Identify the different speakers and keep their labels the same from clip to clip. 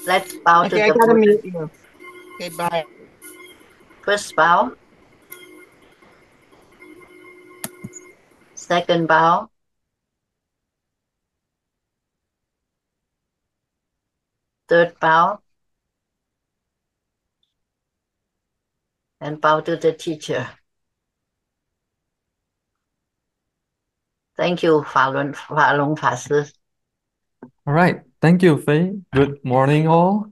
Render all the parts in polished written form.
Speaker 1: Let's bow to
Speaker 2: Okay, I
Speaker 1: the
Speaker 2: gotta
Speaker 1: Buddha.
Speaker 2: mute you. Okay, bye.
Speaker 1: First bow, second bow, third bow, and bow to the teacher. Thank you, Falun法师.
Speaker 3: All right. Thank you, Faye. Good morning, all.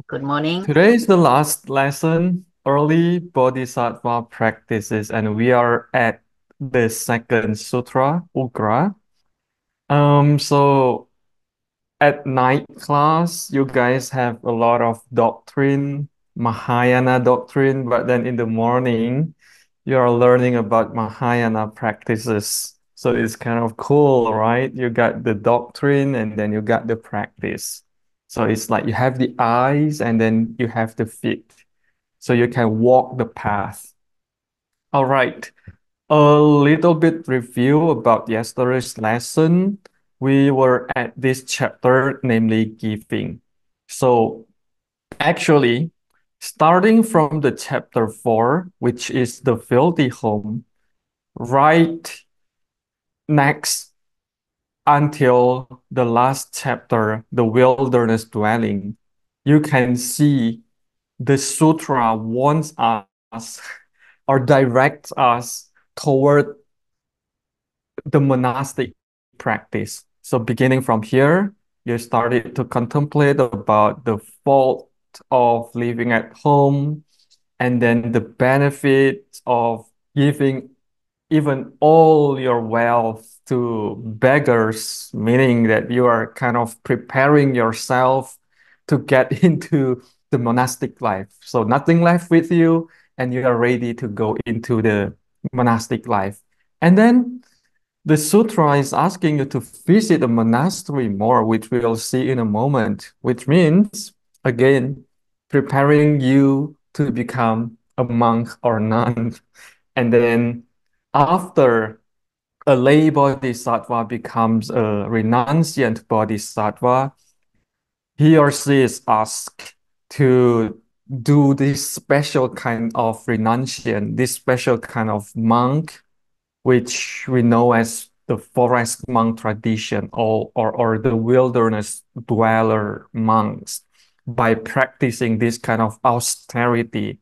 Speaker 1: Good morning.
Speaker 3: Today is the last lesson, early Bodhisattva practices, and we are at the second sutra, Ugra. So at night class, you guys have a lot of doctrine, Mahayana doctrine, but then in the morning, you are learning about Mahayana practices. So it's kind of cool, right? You got the doctrine and then you got the practice. So it's like you have the eyes and then you have the feet. So you can walk the path. All right. A little bit review about yesterday's lesson. We were at this chapter, namely giving. So actually, starting from the chapter 4, which is the filthy home, right next until the last chapter, the wilderness dwelling, you can see the sutra wants us or directs us toward the monastic practice. So beginning from here, you started to contemplate about the fault of living at home and then the benefits of giving even all your wealth to beggars, meaning that you are kind of preparing yourself to get into the monastic life. So nothing left with you, and you are ready to go into the monastic life. And then the sutra is asking you to visit a monastery more, which we'll see in a moment, which means, again, preparing you to become a monk or nun. And then after a lay bodhisattva becomes a renunciant bodhisattva, he or she is asked to do this special kind of renunciant, this special kind of monk, which we know as the forest monk tradition or the wilderness dweller monks, by practicing this kind of austerity,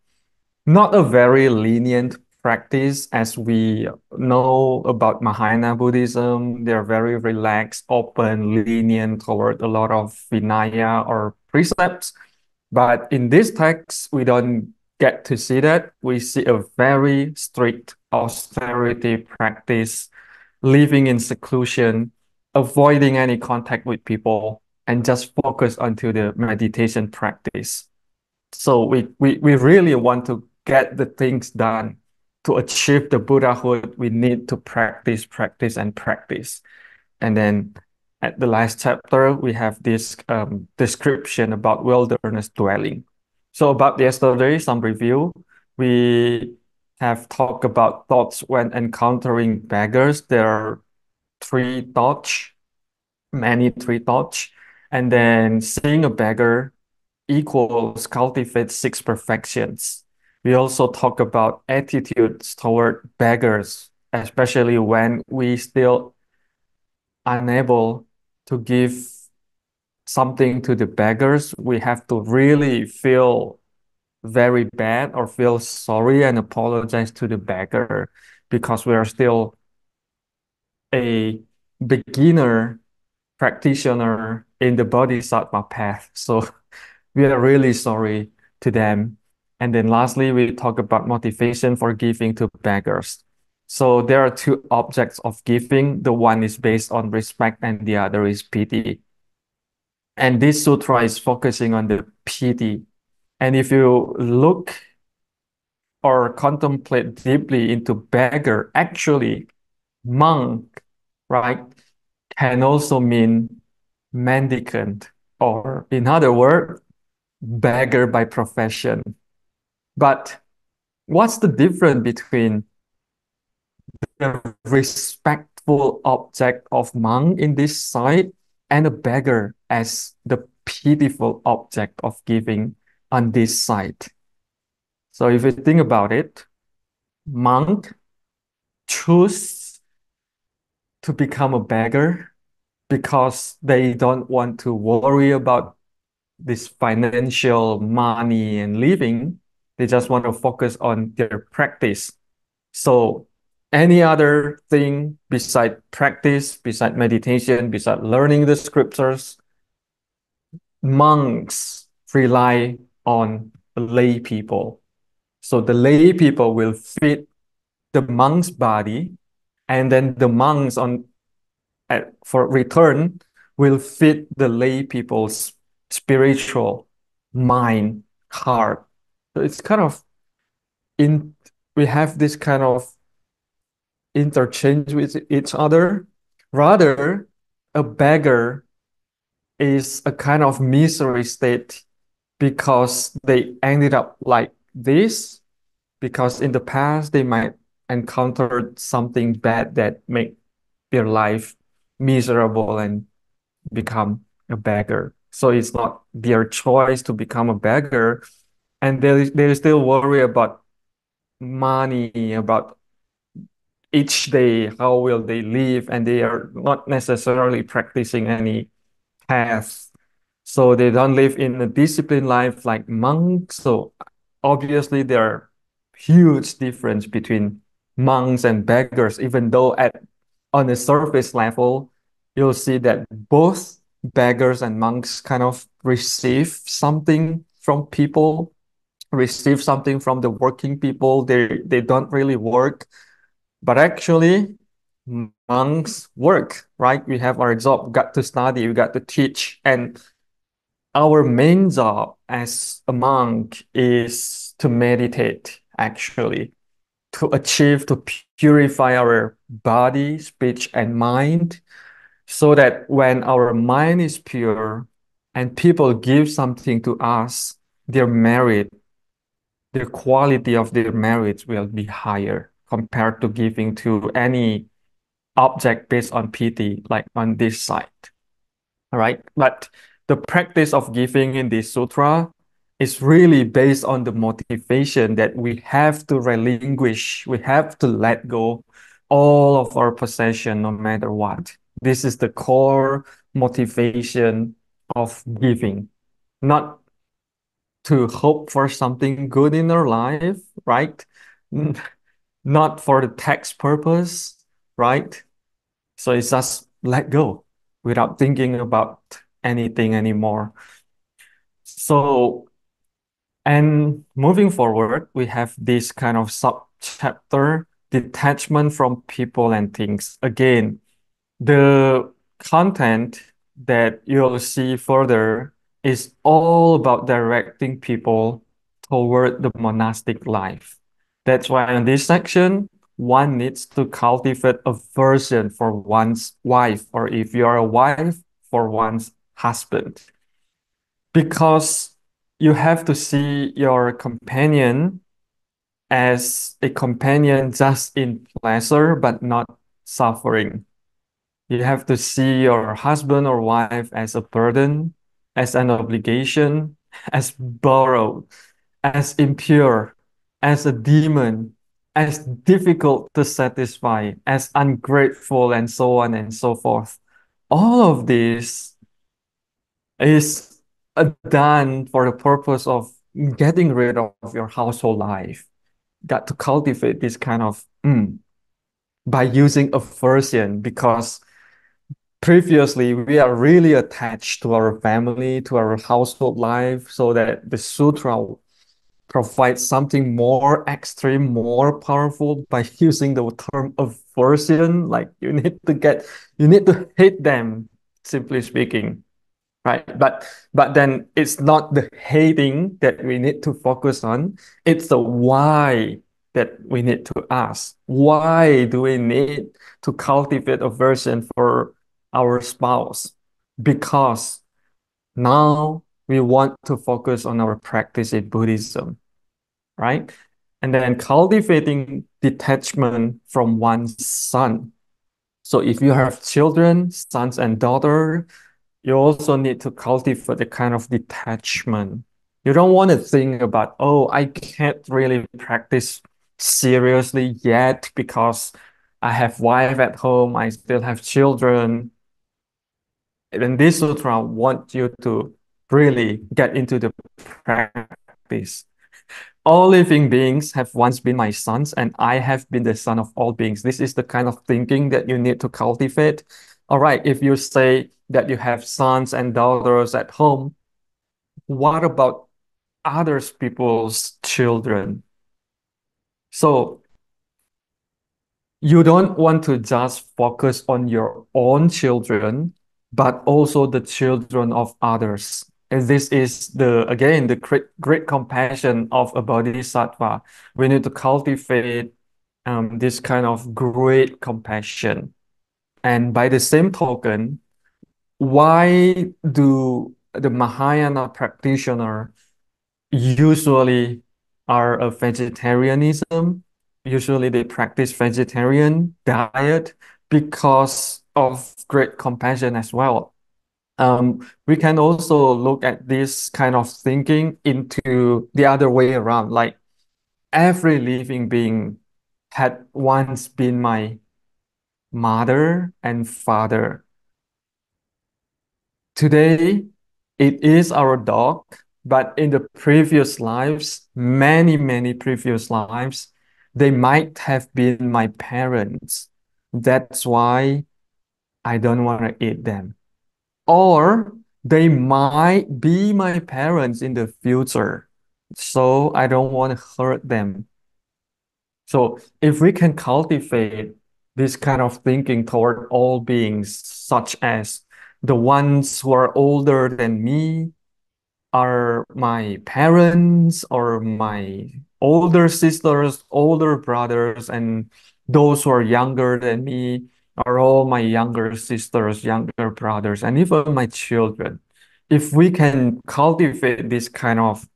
Speaker 3: not a very lenient practice as we know about Mahayana Buddhism. They're very relaxed, open, lenient toward a lot of Vinaya or precepts. But in this text, we don't get to see that. We see a very strict austerity practice, living in seclusion, avoiding any contact with people, and just focus onto the meditation practice. So we really want to get the things done. To achieve the Buddhahood, we need to practice, practice, and practice. And then at the last chapter, we have this description about wilderness dwelling. So about yesterday, some review. We have talked about thoughts when encountering beggars. There are three thoughts, many three thoughts. And then seeing a beggar equals cultivate six perfections. We also talk about attitudes toward beggars, especially when we still unable to give something to the beggars. We have to really feel very bad or feel sorry and apologize to the beggar because we are still a beginner practitioner in the Bodhisattva path. So we are really sorry to them. And then lastly, we talk about motivation for giving to beggars. So there are two objects of giving. The one is based on respect and the other is pity. And this sutra is focusing on the pity. And if you look or contemplate deeply into beggar, actually, monk, right, can also mean mendicant, or in other words, beggar by profession. But what's the difference between the respectful object of monk in this side and a beggar as the pitiful object of giving on this side. So if you think about it, monk choose to become a beggar because they don't want to worry about this financial money and living. They just want to focus on their practice. So any other thing beside practice, beside meditation, beside learning the scriptures, monks rely on lay people. So the lay people will feed the monk's body, and then the monks on for return will feed the lay people's spiritual mind, heart. So it's kind of in we have this kind of interchange with each other. Rather, a beggar is a kind of misery state because they ended up like this, because in the past they might encounter something bad that make their life miserable and become a beggar. So it's not their choice to become a beggar, and they still worry about money, about each day, how will they live, and they are not necessarily practicing any path. So they don't live in a disciplined life like monks. So obviously there are huge difference between monks and beggars, even though at on the surface level, you'll see that both beggars and monks kind of receive something from people, receive something from the working people. They don't really work, but actually, monks work, right? We have our job, got to study, we got to teach. And our main job as a monk is to meditate, actually, to achieve, to purify our body, speech, and mind, so that when our mind is pure and people give something to us, their merit, the quality of their merits will be higher compared to giving to any object based on pity, like on this side. All right. But the practice of giving in this sutra is really based on the motivation that we have to relinquish, we have to let go all of our possession no matter what. This is the core motivation of giving, not to hope for something good in our life, right? Not for the tax purpose, right? So it's just let go without thinking about anything anymore. So, and moving forward, we have this kind of sub-chapter, detachment from people and things. Again, the content that you'll see further is all about directing people toward the monastic life. That's why in this section, one needs to cultivate aversion for one's wife, or if you are a wife, for one's husband. Because you have to see your companion as a companion just in pleasure, but not suffering. You have to see your husband or wife as a burden, as an obligation, as borrowed, as impure, as a demon, as difficult to satisfy, as ungrateful, and so on and so forth. All of this is done for the purpose of getting rid of your household life. Got to cultivate this kind of by using aversion, because previously we are really attached to our family, to our household life, so that the sutra provides something more extreme, more powerful by using the term aversion. Like you need to hate them, simply speaking, right? But then it's not the hating that we need to focus on. It's the why that we need to ask. Why do we need to cultivate aversion for our spouse? Because now we want to focus on our practice in Buddhism, right? And then cultivating detachment from one's son. So if you have children, sons and daughter, you also need to cultivate a kind of detachment. You don't want to think about, oh, I can't really practice seriously yet because I have wife at home, I still have children. And this sutra want you to really get into the practice. All living beings have once been my sons, and I have been the son of all beings. This is the kind of thinking that you need to cultivate. All right, if you say that you have sons and daughters at home, what about others people's children? So you don't want to just focus on your own children, but also the children of others. And this is the again the great compassion of a bodhisattva. We need to cultivate this kind of great compassion. And by the same token, why do the Mahayana practitioner usually are a vegetarianism? Usually they practice vegetarian diet because of great compassion as well. We can also look at this kind of thinking into the other way around. Like every living being had once been my mother and father. Today, it is our dog, but in the previous lives, many previous lives, they might have been my parents. That's why I don't want to eat them. Or they might be my parents in the future. So I don't want to hurt them. So if we can cultivate this kind of thinking toward all beings, such as the ones who are older than me are my parents or my older sisters, older brothers, and those who are younger than me are all my younger sisters, younger brothers, and even my children. If we can cultivate this kind of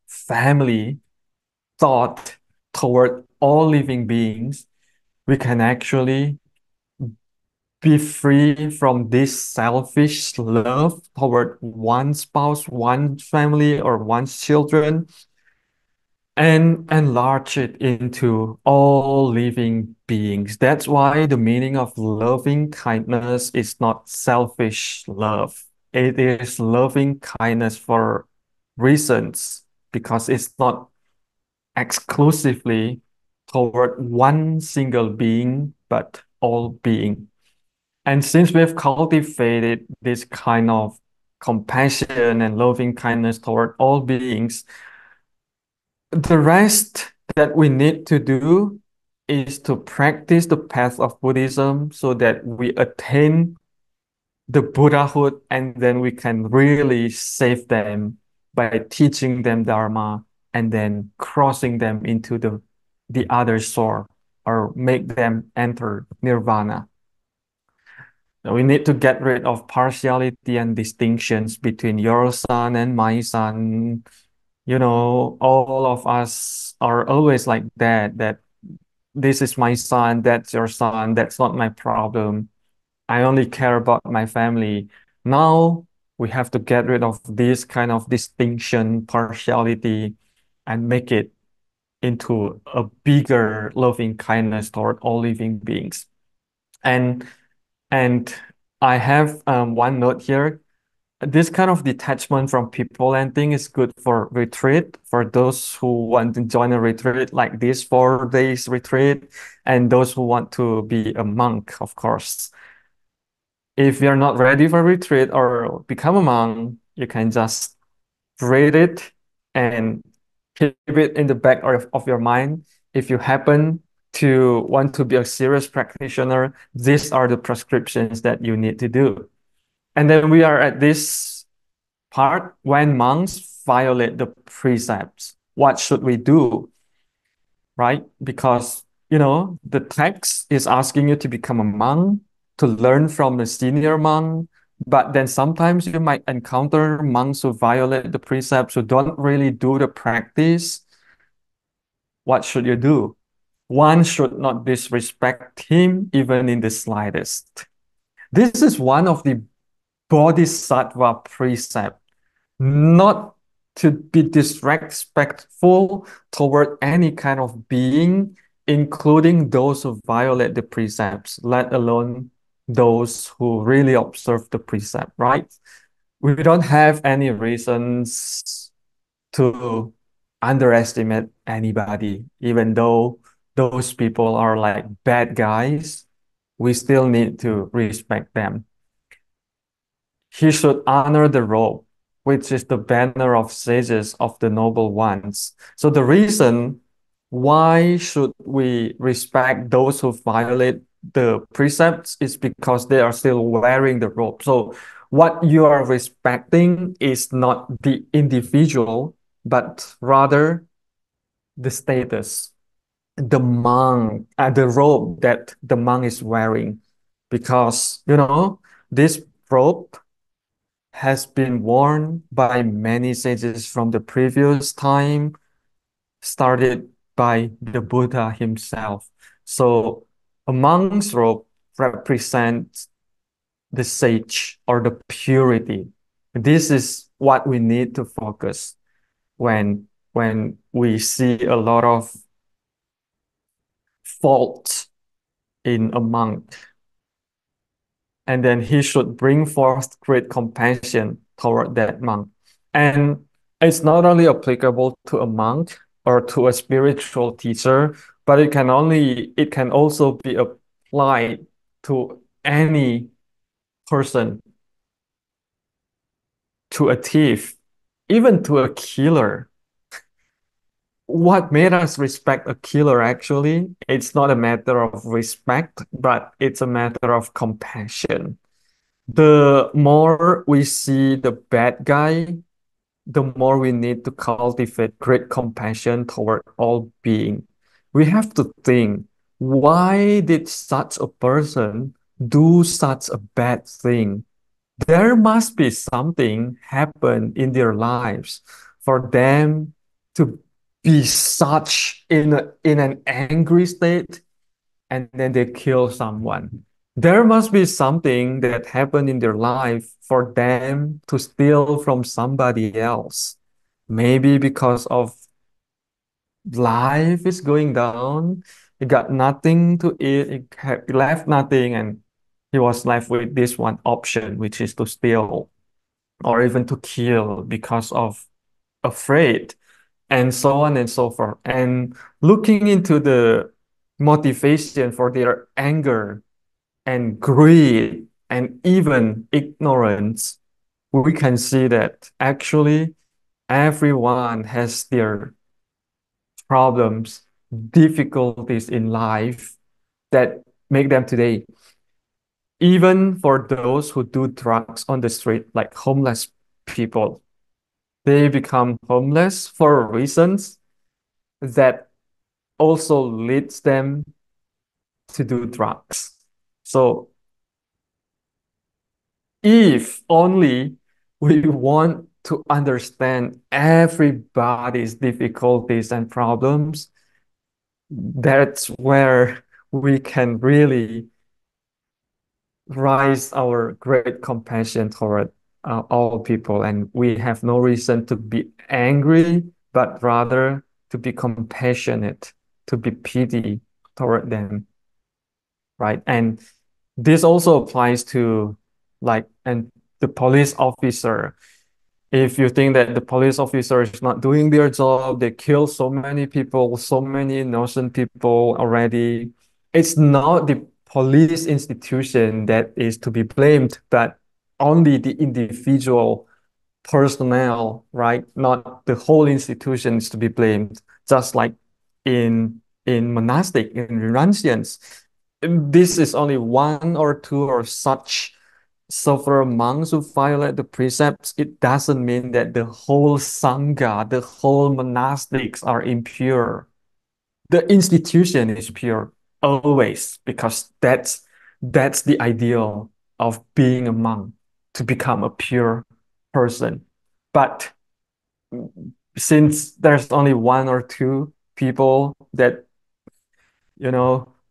Speaker 3: family thought toward all living beings, we can actually be free from this selfish love toward one spouse, one family, or one's children, and enlarge it into all living beings. That's why the meaning of loving kindness is not selfish love. It is loving kindness for reasons, because it's not exclusively toward one single being, but all being. And since we've cultivated this kind of compassion and loving kindness toward all beings, the rest that we need to do is to practice the path of Buddhism so that we attain the Buddhahood, and then we can really save them by teaching them Dharma and then crossing them into the other shore, or make them enter Nirvana. We need to get rid of partiality and distinctions between your son and my son. You know, all of us are always like that, that this is my son, that's your son, that's not my problem. I only care about my family. Now we have to get rid of this kind of distinction, partiality, and make it into a bigger loving kindness toward all living beings. And and I have one note here. This kind of detachment from people and thing is good for retreat, for those who want to join a retreat like this 4 days retreat, and those who want to be a monk, of course. If you're not ready for retreat or become a monk, you can just read it and keep it in the back of your mind. If you happen to want to be a serious practitioner, these are the prescriptions that you need to do. And then we are at this part: when monks violate the precepts, what should we do? Right? Because, the text is asking you to become a monk, to learn from a senior monk, but then sometimes you might encounter monks who violate the precepts, who don't really do the practice. What should you do? One should not disrespect him even in the slightest. This is one of the Bodhisattva precept, not to be disrespectful toward any kind of being, including those who violate the precepts, let alone those who really observe the precept, right? We don't have any reasons to underestimate anybody, even though those people are like bad guys, we still need to respect them. He should honor the robe, which is the banner of sages of the noble ones. So the reason why should we respect those who violate the precepts is because they are still wearing the robe. So what you are respecting is not the individual, but rather the status, the monk, the robe that the monk is wearing. Because, this robe has been worn by many sages from the previous time, started by the Buddha himself. So a monk's robe represents the sage or the purity. This is what we need to focus when we see a lot of faults in a monk. And then he should bring forth great compassion toward that monk. And it's not only applicable to a monk or to a spiritual teacher, but it can also be applied to any person, to a thief, even to a killer. What made us respect a killer actually, it's not a matter of respect, but it's a matter of compassion. The more we see the bad guy, the more we need to cultivate great compassion toward all being. We have to think, why did such a person do such a bad thing? There must be something happen in their lives for them to be such in an angry state and then they kill someone. There must be something that happened in their life for them to steal from somebody else. Maybe because of life is going down, he got nothing to eat, he left nothing, and he was left with this one option, which is to steal or even to kill because of afraid, and so on and so forth. And looking into the motivation for their anger and greed and even ignorance, we can see that actually everyone has their problems, difficulties in life that make them today. Even for those who do drugs on the street, like homeless people, they become homeless for reasons that also leads them to do drugs. So if only we want to understand everybody's difficulties and problems, that's where we can really rise our great compassion toward all people. And we have no reason to be angry, but rather to be compassionate, to be pity toward them, right? And this also applies to and the police officer. If you think that the police officer is not doing their job, they kill so many people, so many innocent people already. It's not the police institution that is to be blamed, but only the individual personnel, right? Not the whole institution is to be blamed. Just like in monastic, in renunciants, this is only one or two or such sufferer monks who violate the precepts. It doesn't mean that the whole sangha, the whole monastics are impure. The institution is pure always, because that's the ideal of being a monk, to become a pure person. But since there's only one or two people that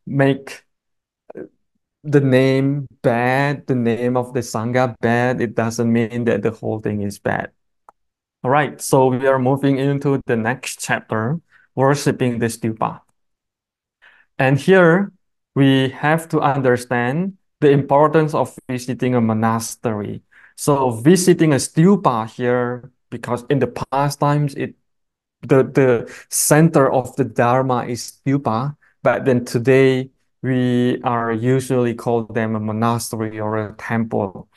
Speaker 3: make the name bad, the name of the Sangha bad, it doesn't mean that the whole thing is bad. All right, so we are moving into the next chapter, worshiping the stupa. And here we have to understand the importance of visiting a monastery. So visiting a stupa here, because in the past times the center of the Dharma is stupa, but then today we are usually call them a monastery or a temple.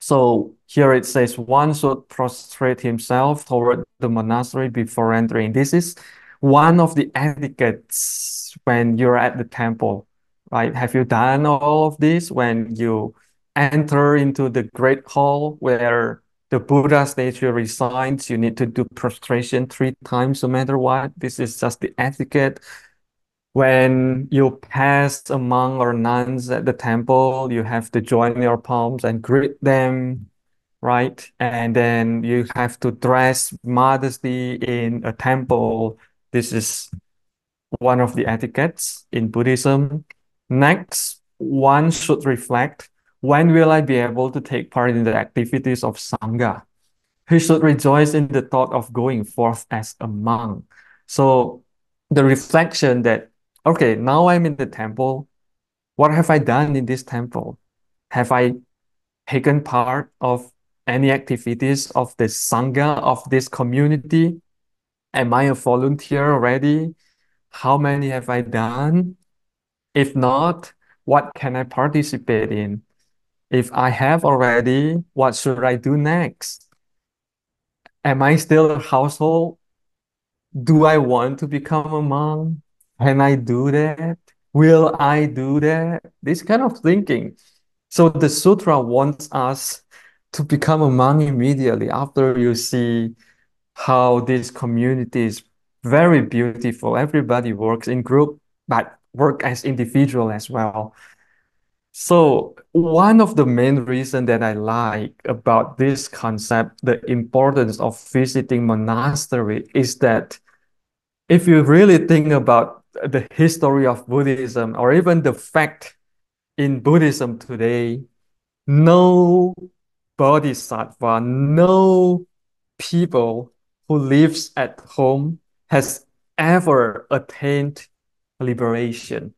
Speaker 3: So here it says one should prostrate himself toward the monastery before entering. This is one of the etiquettes when you're at the temple, right? Have you done all of this when you enter into the great hall where the Buddha statue resides? You need to do prostration 3 times no matter what. This is just the etiquette. When you pass a monk or nuns at the temple, you have to join your palms and greet them, right? And then you have to dress modestly in a temple. This is one of the etiquettes in Buddhism. Next, one should reflect, when will I be able to take part in the activities of Sangha? He should rejoice in the thought of going forth as a monk. So the reflection that, okay, now I'm in the temple. What have I done in this temple? Have I taken part of any activities of the Sangha of this community? Am I a volunteer already? How many have I done? If not, what can I participate in? If I have already, what should I do next? Am I still a household? Do I want to become a monk? Can I do that? Will I do that? This kind of thinking. So the sutra wants us to become a monk immediately after you see how this community is very beautiful. Everybody works in group, but work as individual as well. So one of the main reasons that I like about this concept, the importance of visiting monastery, is that if you really think about the history of Buddhism or even the fact in Buddhism today, no bodhisattva, no people who lives at home has ever attained liberation,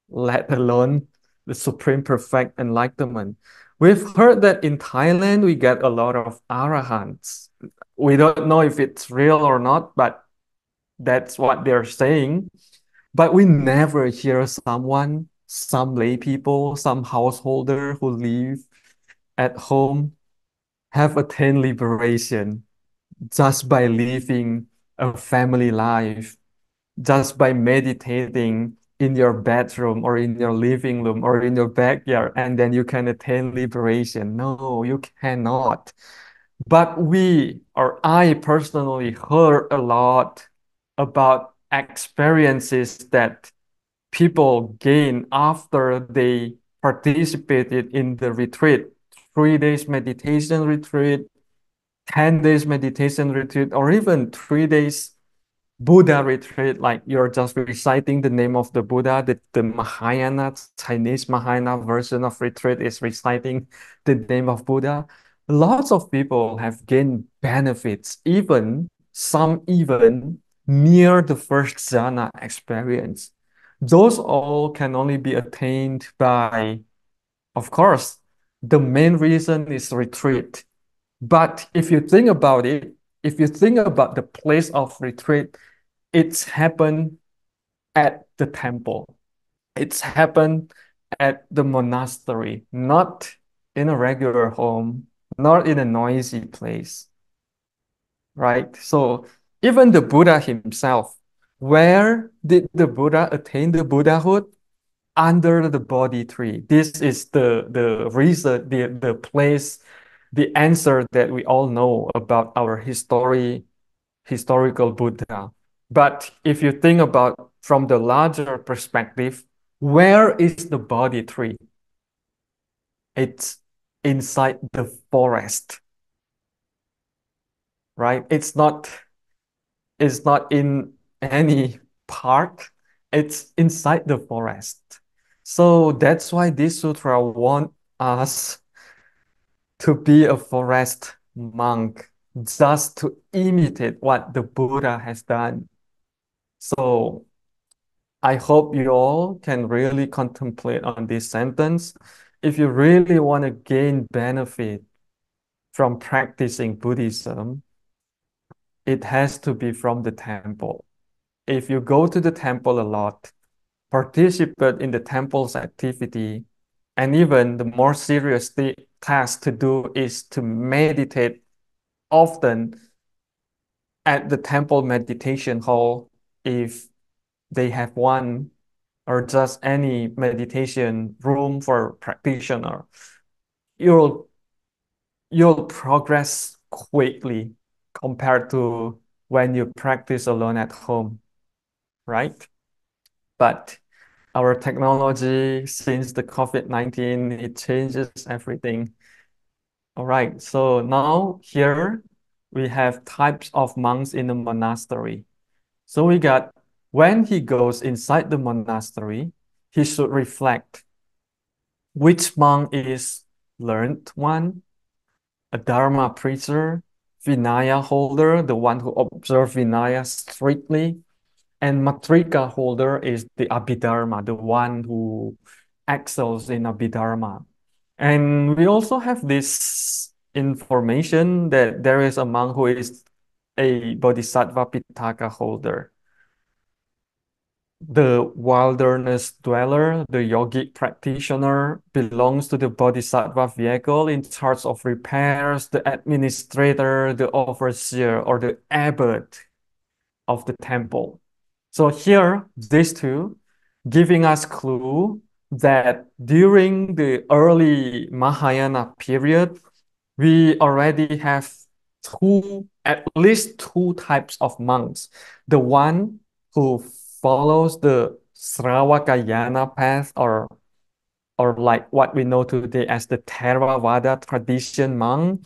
Speaker 3: let alone the supreme perfect enlightenment. We've heard that in Thailand we get a lot of arahants. We don't know if it's real or not, but that's what they're saying. But we never hear someone, some lay people, some householder who live at home have attained liberation just by living a family life, just by meditating in your bedroom or in your living room or in your backyard, and then you can attain liberation. No, you cannot. But we, or I personally, heard a lot about experiences that people gain after they participated in the retreat, 3 days meditation retreat, 10 days meditation retreat, or even 3 days Buddha retreat, like you're just reciting the name of the Buddha. The Mahayana, Chinese Mahayana version of retreat is reciting the name of Buddha. Lots of people have gained benefits, even some even near the first jhana experience. Those all can only be attained by, of course, the main reason is retreat. But if you think about it, if you think about the place of retreat, it's happened at the temple. It's happened at the monastery, not in a regular home, not in a noisy place, right? So even the Buddha himself, where did the Buddha attain the Buddhahood? Under the Bodhi tree. This is the reason, the place, the answer that we all know about our historical Buddha. But if you think about from the larger perspective, where is the Bodhi tree? It's inside the forest, right? It's not in any park. It's inside the forest. So that's why this sutra want us to be a forest monk, just to imitate what the Buddha has done. So I hope you all can really contemplate on this sentence. If you really want to gain benefit from practicing Buddhism, it has to be from the temple. If you go to the temple a lot, participate in the temple's activity, and even the more serious task to do is to meditate often at the temple meditation hall, if they have one, or just any meditation room for practitioner, you'll you'll progress quickly compared to when you practice alone at home, right? But our technology, since the COVID-19, it changes everything. All right, so now here we have types of monks in the monastery. So we got, when he goes inside the monastery, he should reflect which monk is learned one, a Dharma preacher, Vinaya holder, the one who observes Vinaya strictly, and Matrika holder is the Abhidharma, the one who excels in Abhidharma. And we also have this information that there is a monk who is a Bodhisattva Pitaka holder. The wilderness dweller, the yogic practitioner, belongs to the Bodhisattva vehicle in charge of repairs, the administrator, the overseer, or the abbot of the temple. So here, these two giving us clue that during the early Mahayana period, we already have at least two types of monks. The one who follows the Sravakayana path, or like what we know today as the Theravada tradition monk.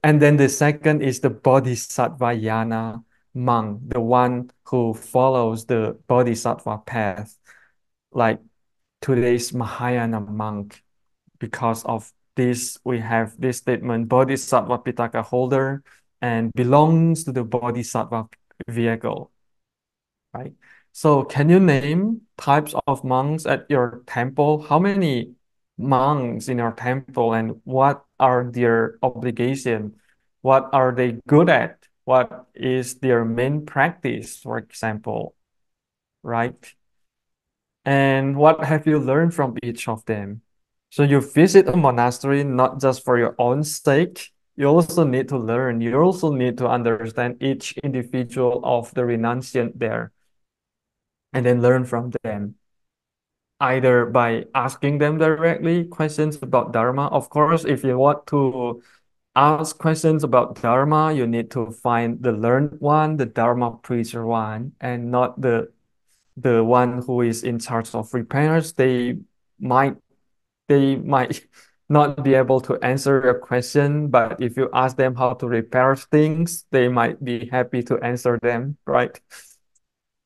Speaker 3: And then the second is the Bodhisattvayana monk, the one who follows the Bodhisattva path, like today's Mahayana monk. Because of this, we have this statement, Bodhisattva Pitaka holder, and belongs to the Bodhisattva vehicle, right? So can you name types of monks at your temple? How many monks in your temple, and what are their obligation? What are they good at? What is their main practice, for example, right? And what have you learned from each of them? So you visit a monastery not just for your own sake, you also need to learn. You also need to understand each individual of the renunciant there, and then learn from them, either by asking them directly questions about Dharma. Of course, if you want to ask questions about Dharma, you need to find the learned one, the Dharma preacher one, and not the one who is in charge of repairs. Might they might not be able to answer your question, but if you ask them how to repair things, they might be happy to answer them, right?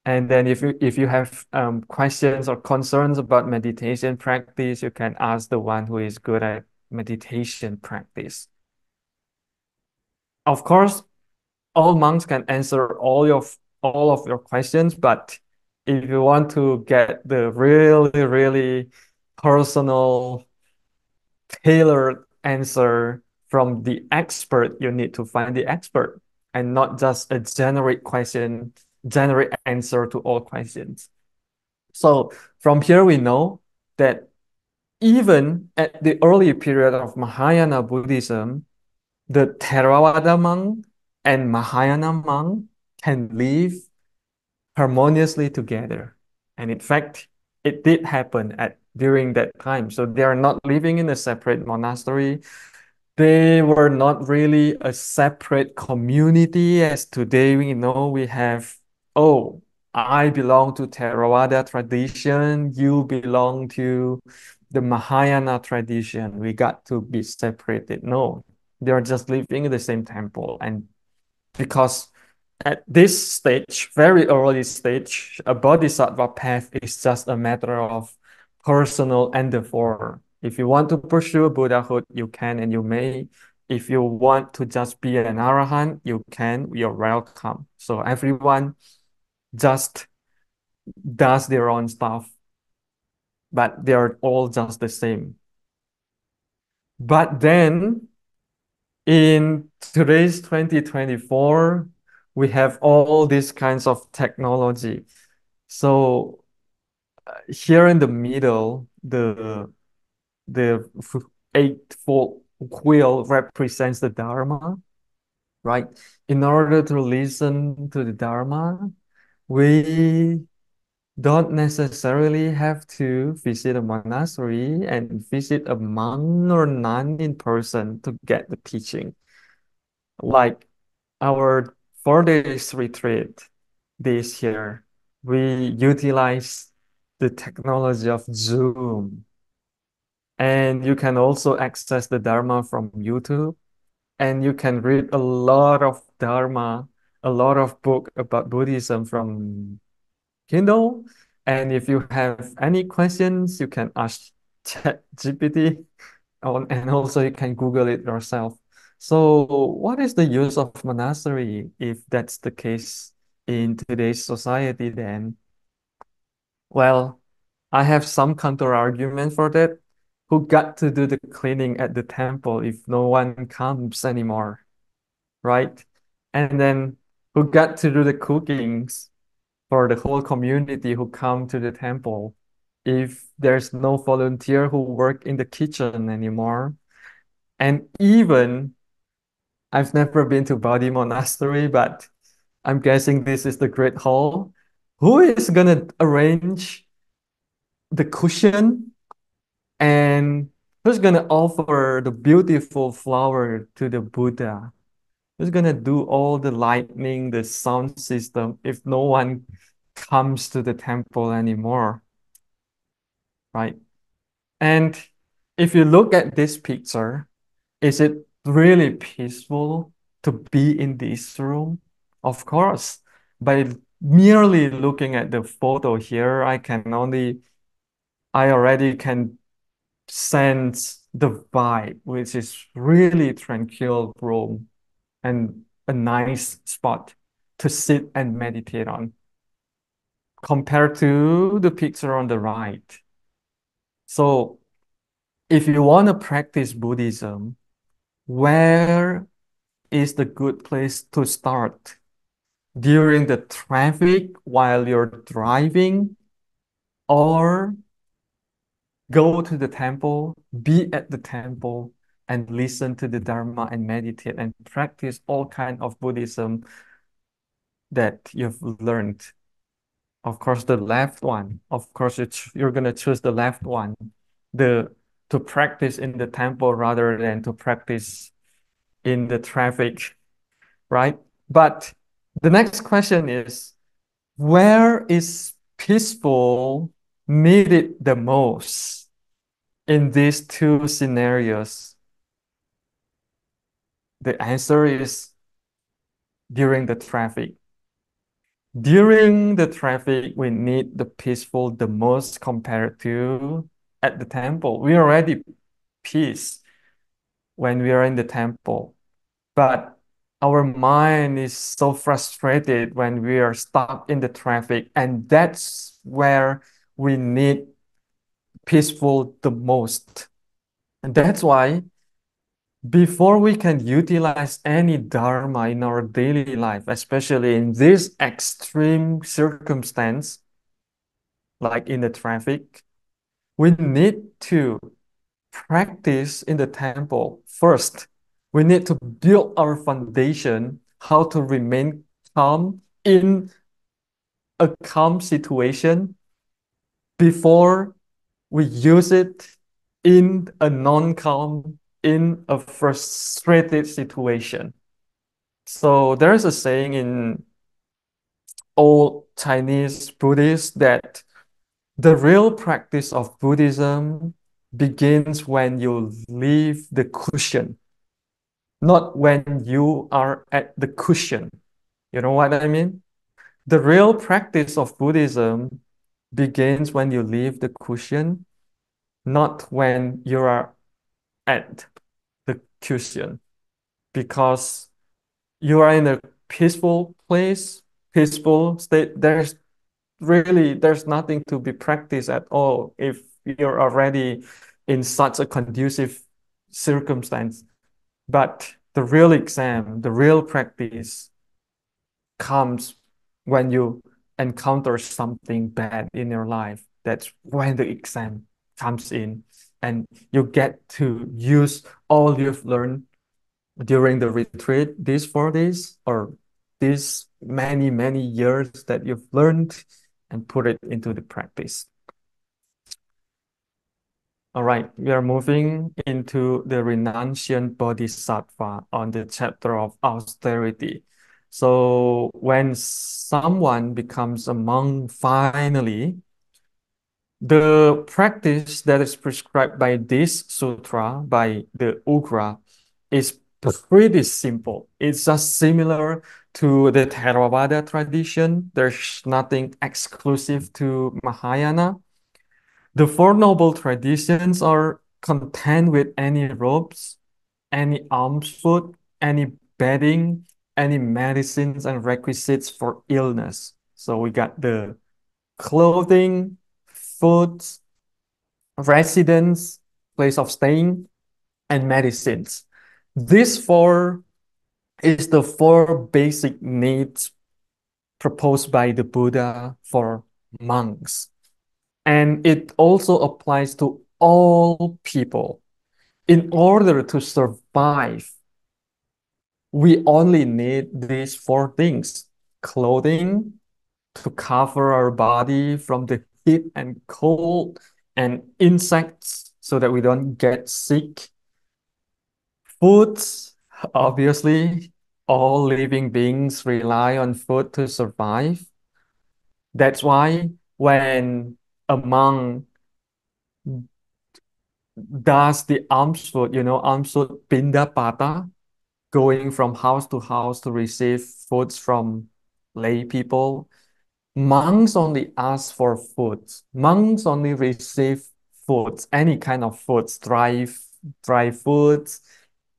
Speaker 3: And then if you have questions or concerns about meditation practice, you can ask the one who is good at meditation practice. Of course, all monks can answer all of your questions, but if you want to get the really, really personal, tailored answer from the expert, you need to find the expert and not just a generic question, generic answer to all questions. So from here, we know that even at the early period of Mahayana Buddhism, the Theravada monk and Mahayana monk can live harmoniously together. And in fact, it did happen during that time. So they are not living in a separate monastery. They were not really a separate community as today we know we have, oh, I belong to Theravada tradition, you belong to the Mahayana tradition. We got to be separated. No, they're just living in the same temple. And because at this stage, very early stage, a bodhisattva path is just a matter of personal endeavor. If you want to pursue Buddhahood, you can and you may. If you want to just be an arahant, you can, you're welcome. So everyone just does their own stuff, but they're all just the same. But then in today's 2024, we have all these kinds of technology. So here in the middle, the eightfold wheel represents the Dharma, right? In order to listen to the Dharma, we don't necessarily have to visit a monastery and visit a monk or nun in person to get the teaching. Like our 4 days retreat this year, we utilize the technology of Zoom. And you can also access the Dharma from YouTube. And you can read a lot of Dharma, a lot of book about Buddhism from Kindle. And if you have any questions, you can ask ChatGPT on, and also you can Google it yourself. So what is the use of monastery if that's the case in today's society then? Well, I have some counter argument for that. Who got to do the cleaning at the temple if no one comes anymore, right? And then who got to do the cookings for the whole community who come to the temple if there's no volunteer who work in the kitchen anymore? And even I've never been to Bodhi Monastery, but I'm guessing this is the Great Hall. Who is gonna arrange the cushion and who's gonna offer the beautiful flower to the Buddha? Who's gonna do all the lighting, the sound system if no one comes to the temple anymore, right? And if you look at this picture, is it really peaceful to be in this room? Of course. By merely looking at the photo here, I already can sense the vibe, which is really tranquil room and a nice spot to sit and meditate on compared to the picture on the right. So if you want to practice Buddhism, where is the good place to start? During the traffic while you're driving, or go to the temple, be at the temple, and listen to the Dharma and meditate and practice all kind of Buddhism that you've learned. Of course, the left one. Of course, you're gonna choose the left one. The to practice in the temple rather than to practice in the traffic, right? But the next question is, where is peaceful needed the most in these two scenarios? The answer is during the traffic. During the traffic, we need the peaceful the most compared to at the temple. We already peace when we are in the temple, but our mind is so frustrated when we are stuck in the traffic, and that's where we need peaceful the most. And that's why before we can utilize any dharma in our daily life, especially in this extreme circumstance, like in the traffic, we need to practice in the temple. First, we need to build our foundation, how to remain calm in a calm situation before we use it in a non-calm, in a frustrated situation. So there's a saying in old Chinese Buddhist that the real practice of Buddhism begins when you leave the cushion, not when you are at the cushion. You know what I mean? The real practice of Buddhism begins when you leave the cushion not when you are at the cushion, because you are in a peaceful place, peaceful state. There's nothing to be practiced at all if you're already in such a conducive circumstance. But the real exam, the real practice comes when you encounter something bad in your life. That's when the exam comes in, and you get to use all you've learned during the retreat, these 4 days or these many, many years that you've learned, and put it into the practice. All right, we are moving into the renunciant bodhisattva on the chapter of austerity. So when someone becomes a monk finally, the practice that is prescribed by this sutra, by the Ugra, is pretty simple. It's just similar to the Theravada tradition. There's nothing exclusive to Mahayana. The Four Noble Traditions are content with any robes, any alms food, any bedding, any medicines and requisites for illness. So we got the clothing, food, residence, place of staying, and medicines. This four is the four basic needs proposed by the Buddha for monks. And it also applies to all people. In order to survive, we only need these four things: clothing to cover our body from the heat and cold, and insects so that we don't get sick. Food, obviously, all living beings rely on food to survive. That's why when a monk does the alms food, alms food pindapata, going from house to house to receive foods from lay people, monks only ask for foods. Monks only receive foods, any kind of foods, dry foods,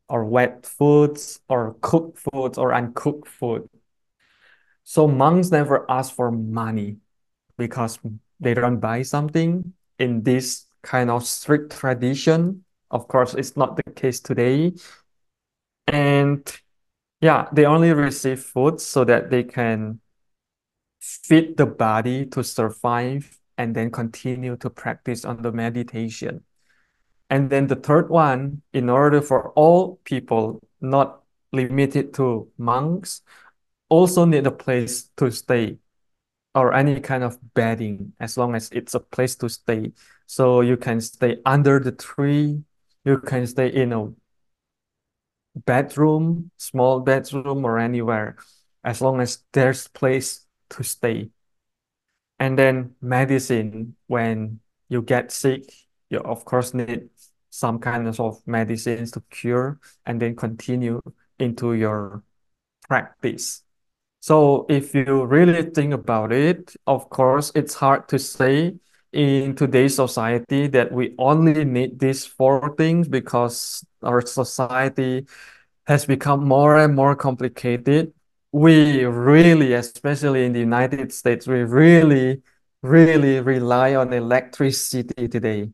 Speaker 3: or wet foods, or cooked foods, or uncooked food. So monks never ask for money because they don't buy something in this kind of strict tradition. Of course, it's not the case today. And yeah, they only receive food so that they can feed the body to survive and then continue to practice on the meditation. And then the third one, in order for all people, not limited to monks, also need a place to stay or any kind of bedding, as long as it's a place to stay. So you can stay under the tree, you can stay in a bedroom, small bedroom, or anywhere, as long as there's place to stay. And then medicine, when you get sick, you of course need some kind of medicines to cure and then continue into your practice. So if you really think about it, of course, it's hard to say in today's society that we only need these four things, because our society has become more and more complicated. We really, especially in the United States, we really, really rely on electricity today.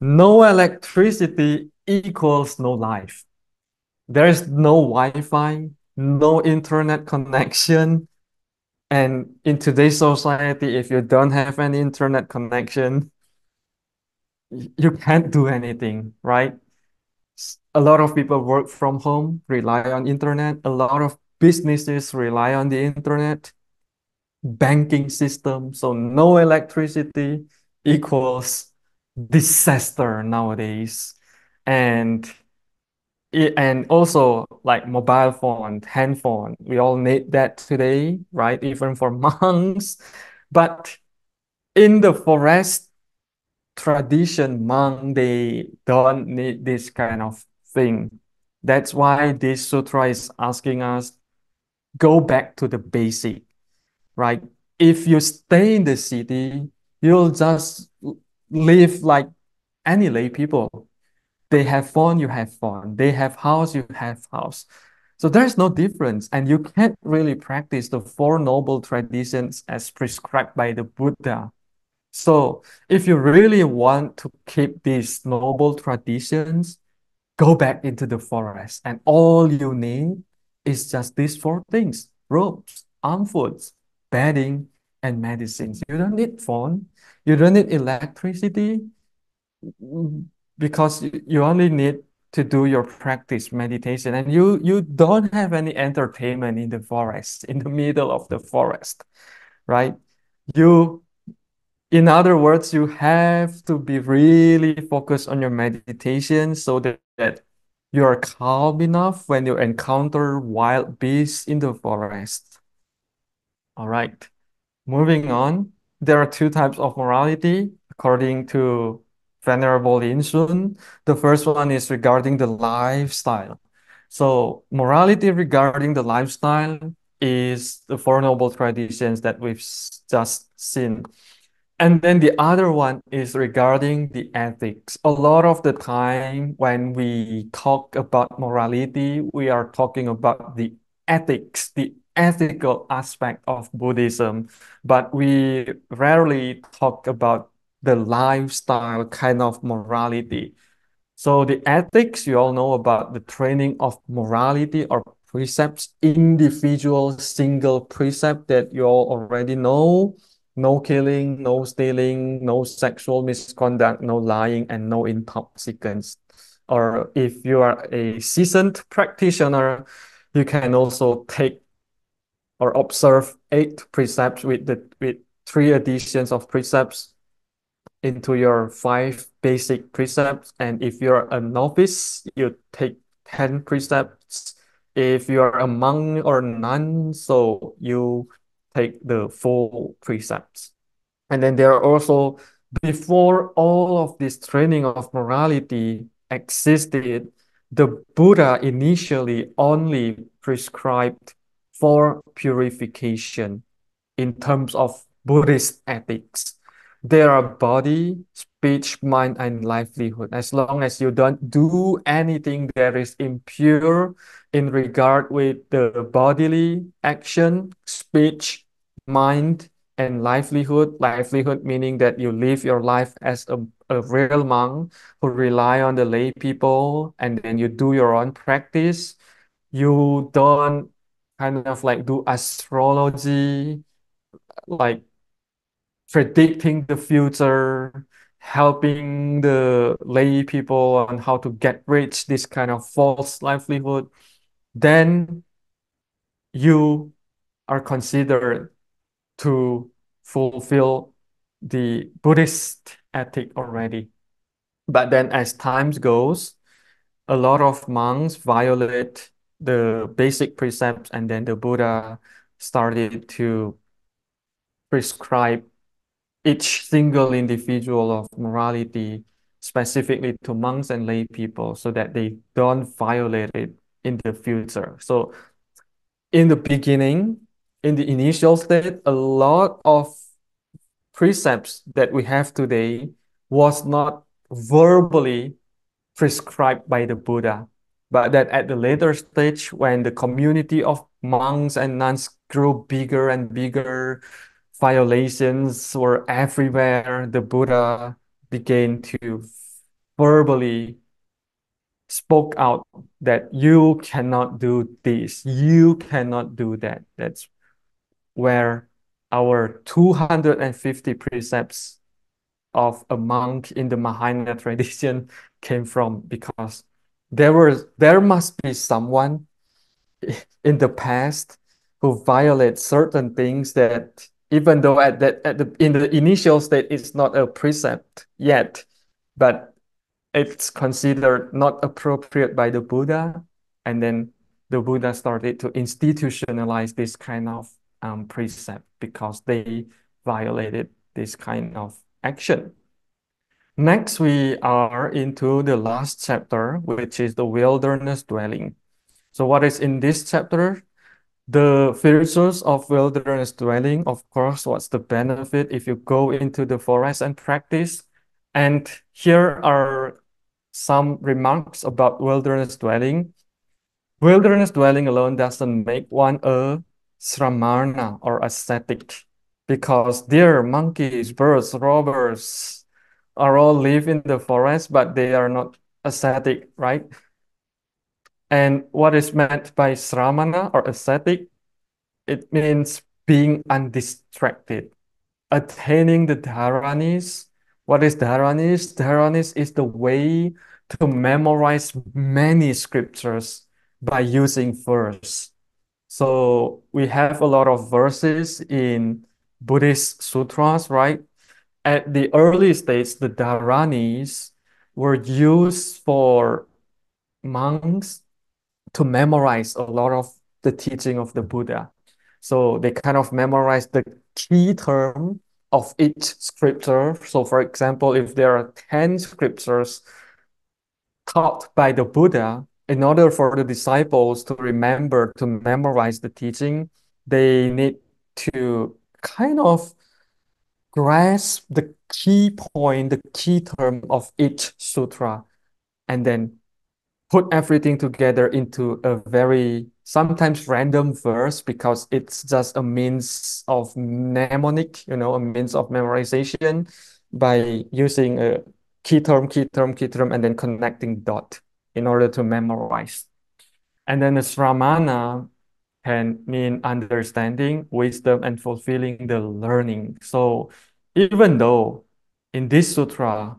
Speaker 3: No electricity equals no life. There's no Wi-Fi, no internet connection. And in today's society, if you don't have any internet connection, you can't do anything, right? A lot of people work from home, rely on internet. A lot of businesses rely on the internet, banking system. So no electricity equals disaster nowadays. And and also like mobile phone, handphone, we all need that today, right? Even for monks. But in the forest tradition, monk, they don't need this kind of thing. That's why this sutra is asking us, go back to the basic, right? If you stay in the city, you'll just live like any lay people. They have fun, you have fun. They have house, you have house. So there's no difference, and you can't really practice the Four Noble Traditions as prescribed by the Buddha. So if you really want to keep these noble traditions, go back into the forest, and all you need is just these four things: ropes, arm foods, bedding, and medicines. You don't need phone, you don't need electricity, because you only need to do your practice meditation, and you don't have any entertainment in the forest, in the middle of the forest, right? You In other words, you have to be really focused on your meditation so that you are calm enough when you encounter wild beasts in the forest. All right, moving on. There are two types of morality according to Venerable Yin-Shun. The first one is regarding the lifestyle. So morality regarding the lifestyle is the Four Noble Traditions that we've just seen. And then the other one is regarding the ethics. A lot of the time when we talk about morality, we are talking about the ethics, the ethical aspect of Buddhism, but we rarely talk about the lifestyle kind of morality. So the ethics, you all know about the training of morality or precepts, individual single precept that you all already know. No killing, no stealing, no sexual misconduct, no lying, and no intoxicants. Or if you are a seasoned practitioner, you can also take or observe 8 precepts with 3 additions of precepts into your 5 basic precepts. And if you're a novice, you take 10 precepts. If you're a monk or nun, so you take the full precepts. And then there are also, before all of this training of morality existed, the Buddha initially only prescribed for purification in terms of Buddhist ethics. There are body, speech, mind, and livelihood. As long as you don't do anything that is impure in regard with the bodily action, speech, mind, and livelihood. Livelihood meaning that you live your life as a real monk who rely on the lay people, and then you do your own practice. You don't kind of like do astrology, like predicting the future, helping the lay people on how to get rich, this kind of false livelihood, then you are considered to fulfill the Buddhist ethic already. But then as time goes, a lot of monks violate the basic precepts, and then the Buddha started to prescribe each single individual of morality specifically to monks and lay people so that they don't violate it in the future. So in the beginning, in the initial state, a lot of precepts that we have today was not verbally prescribed by the Buddha, but that at the later stage, when the community of monks and nuns grew bigger and bigger, violations were everywhere, the Buddha began to verbally spoke out that you cannot do this, you cannot do that. That's where our 250 precepts of a monk in the Mahayana tradition came from, because there must be someone in the past who violates certain things that, even though at the in the initial state it's not a precept yet, but it's considered not appropriate by the Buddha, and then the Buddha started to institutionalize this kind of precept because they violated this kind of action. Next, we are into the last chapter, which is the wilderness dwelling. So what is in this chapter? The virtues of wilderness dwelling, of course, what's the benefit if you go into the forest and practice? And here are some remarks about wilderness dwelling. Wilderness dwelling alone doesn't make one a sramana or ascetic because deer, monkeys, birds, robbers are all live in the forest, but they are not ascetic, right? And what is meant by sramana or ascetic? It means being undistracted, attaining the dharanis. What is dharanis? Dharanis is the way to memorize many scriptures by using verse. So we have a lot of verses in Buddhist sutras, right? At the early stage, the dharanis were used for monks to memorize a lot of the teaching of the Buddha. So they kind of memorize the key term of each scripture. So for example, if there are 10 scriptures taught by the Buddha, in order for the disciples to remember to memorize the teaching, they need to kind of grasp the key point, the key term of each sutra, and then put everything together into a very sometimes random verse because it's just a means of mnemonic, a means of memorization by using a key term, key term, key term, and then connecting dot in order to memorize. And then the sramana can mean understanding, wisdom, and fulfilling the learning. So even though in this sutra,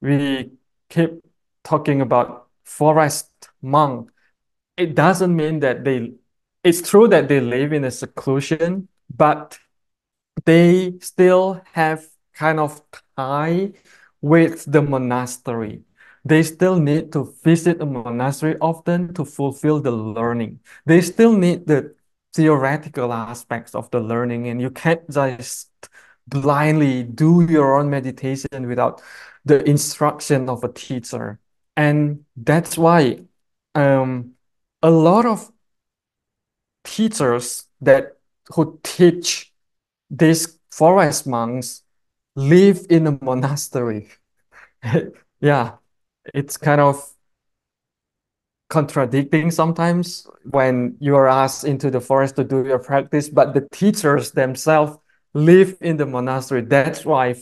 Speaker 3: we keep talking about forest monk, it doesn't mean that it's true that they live in a seclusion, but they still have kind of tie with the monastery. They still need to visit a monastery often to fulfill the learning. They still need the theoretical aspects of the learning, and you can't just blindly do your own meditation without the instruction of a teacher. And that's why um, a lot of teachers that who teach these forest monks live in a monastery. Yeah, it's kind of contradicting sometimes when you are asked into the forest to do your practice, but the teachers themselves live in the monastery. That's why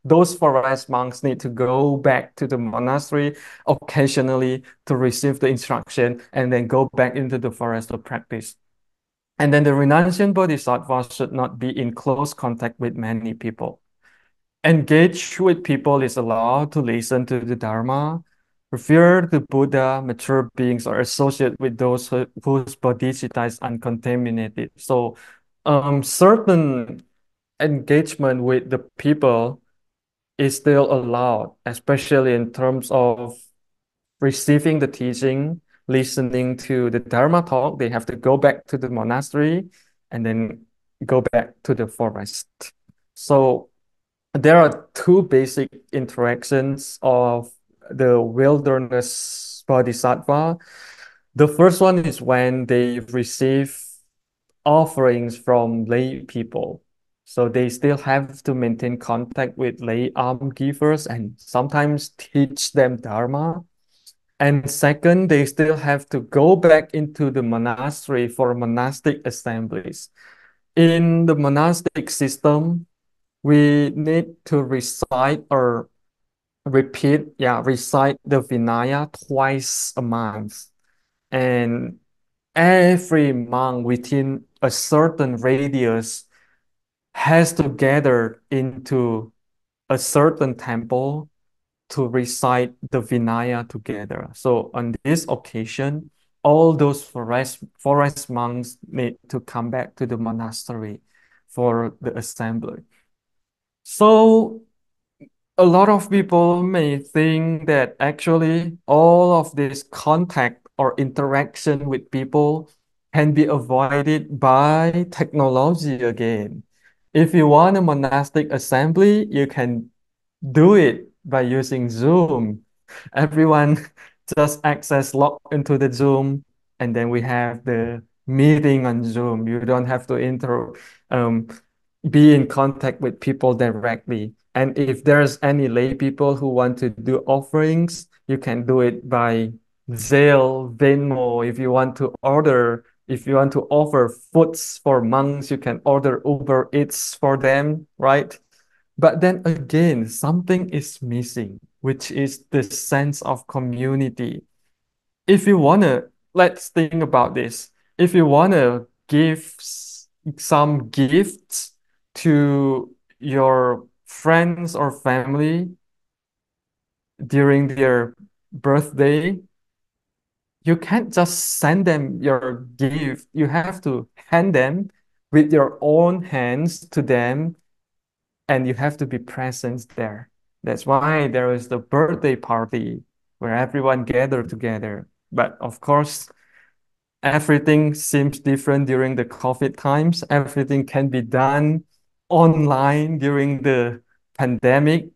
Speaker 3: those forest monks need to go back to the monastery occasionally to receive the instruction and then go back into the forest to practice. And then the renunciant bodhisattva should not be in close contact with many people. Engage with people is allowed to listen to the Dharma, revere the Buddha, mature beings, or associate with those whose bodhicitta is uncontaminated. So, certain engagement with the people is still allowed, especially in terms of receiving the teaching, listening to the Dharma talk. They have to go back to the monastery and then go back to the forest. So, there are two basic interactions of the wilderness bodhisattva. The first one is when they receive offerings from lay people. So they still have to maintain contact with lay almsgivers and sometimes teach them Dharma. And second, they still have to go back into the monastery for monastic assemblies. In the monastic system, we need to recite the Vinaya twice a month. And every monk within a certain radius has to gather into a certain temple to recite the Vinaya together. So on this occasion, all those forest monks need to come back to the monastery for the assembly. So a lot of people may think that actually all of this contact or interaction with people can be avoided by technology again. If you want a monastic assembly, you can do it by using Zoom. Everyone just log into the Zoom, and then we have the meeting on Zoom. You don't have to um, be in contact with people directly. And if there's any lay people who want to do offerings, you can do it by Zelle, Venmo. If you want to offer foods for monks, you can order Uber Eats for them, right? But then again, something is missing, which is the sense of community. If you wanna, let's think about this. If you wanna give some gifts to your friends or family during their birthday, you can't just send them your gift. You have to hand them with your own hands to them, and you have to be present there. That's why there is the birthday party where everyone gather together. But of course, everything seems different during the COVID times. Everything can be done online during the pandemic.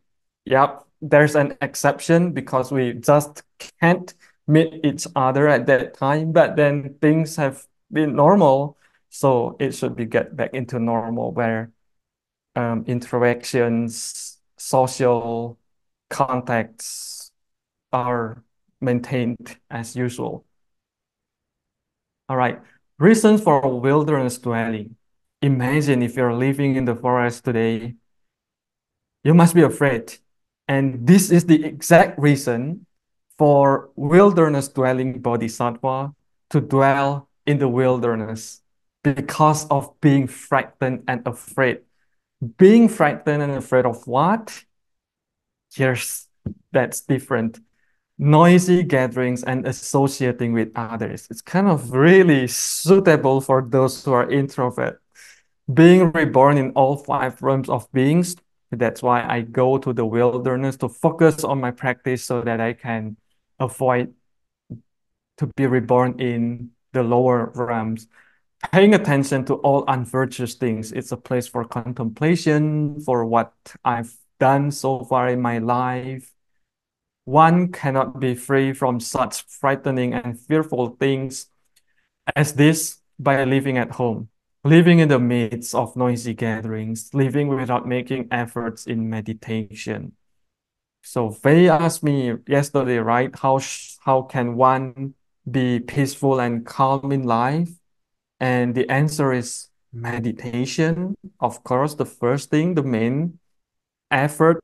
Speaker 3: Yep, there's an exception because we just can't meet each other at that time. But then things have been normal, so it should be get back into normal where interactions, social contacts are maintained as usual. All right. Reasons for wilderness dwelling. Imagine if you're living in the forest today, you must be afraid. And this is the exact reason for wilderness dwelling bodhisattva to dwell in the wilderness because of being frightened and afraid. Being frightened and afraid of what? Yes, that's different. Noisy gatherings and associating with others. It's kind of really suitable for those who are introvert. Being reborn in all five realms of beings. That's why I go to the wilderness to focus on my practice so that I can avoid to be reborn in the lower realms. Paying attention to all unvirtuous things. It's a place for contemplation, for what I've done so far in my life. One cannot be free from such frightening and fearful things as this by living at home, living in the midst of noisy gatherings, living without making efforts in meditation. So Faye asked me yesterday, right? How can one be peaceful and calm in life? And the answer is meditation. Of course, the first thing, the main effort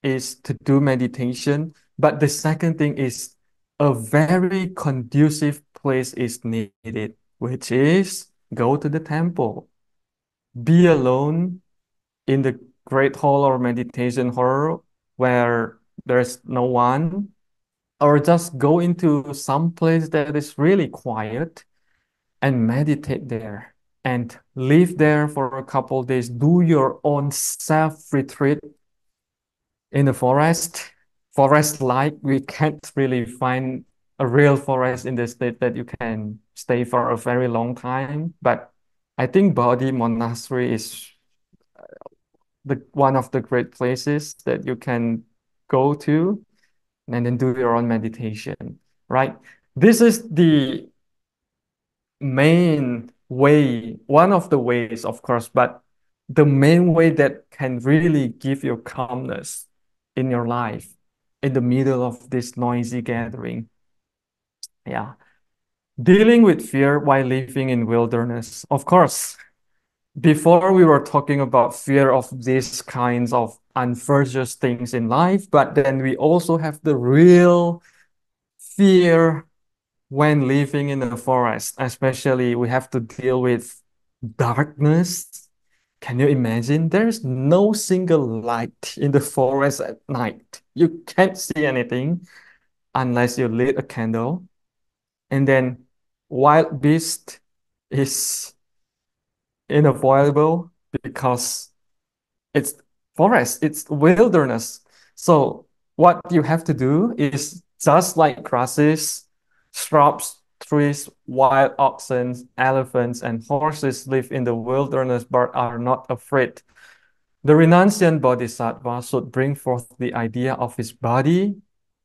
Speaker 3: is to do meditation. But the second thing is a very conducive place is needed, which is go to the temple, be alone in the great hall or meditation hall where there's no one, or just go into some place that is really quiet and meditate there and live there for a couple of days. Do your own self retreat in the forest. Forest like we can't really find a real forest in the state that you can stay for a very long time. But I think Bodhi Monastery is the one of the great places that you can go to and then do your own meditation, right? This is the main way, one of the ways, of course, but the main way that can really give you calmness in your life in the middle of this noisy gathering. Yeah. Dealing with fear while living in wilderness. Of course, before we were talking about fear of these kinds of unvirtuous things in life, but then we also have the real fear when living in the forest, especially we have to deal with darkness. Can you imagine? There's no single light in the forest at night. You can't see anything unless you lit a candle. And then wild beast is unavoidable because it's forest, it's wilderness. So what you have to do is just like grasses, shrubs, trees, wild oxen, elephants, and horses live in the wilderness but are not afraid. The renunciant bodhisattva should bring forth the idea of his body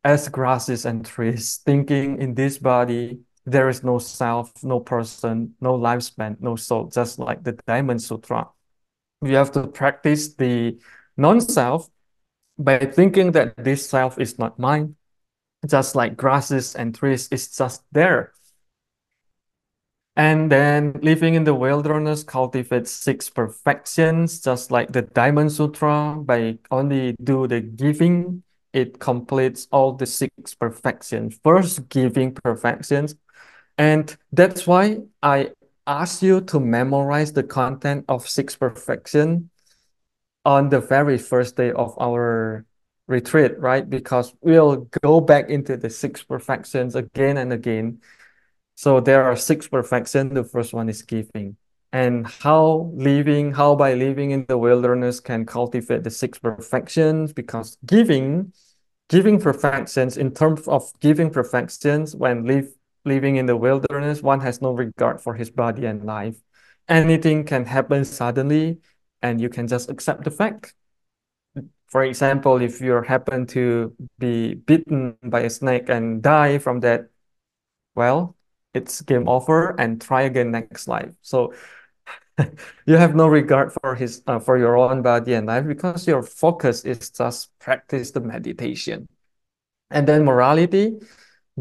Speaker 3: as grasses and trees, thinking in this body there is no self, no person, no lifespan, no soul, just like the Diamond Sutra. We have to practice the non-self by thinking that this self is not mine, just like grasses and trees is just there. And then living in the wilderness cultivates six perfections, just like the Diamond Sutra. By only do the giving, it completes all the six perfections. First, giving perfections. And that's why I ask you to memorize the content of six perfection on the very first day of our retreat, right? Because we'll go back into the six perfections again and again. So there are six perfections. The first one is giving. And how by living in the wilderness can cultivate the six perfections, because giving perfections, in terms of giving perfections, when living in the wilderness, one has no regard for his body and life. Anything can happen suddenly, and you can just accept the fact. For example, if you happen to be bitten by a snake and die from that, well, it's game over and try again next life. So you have no regard for for your own body and life, because your focus is just practice the meditation. And then morality,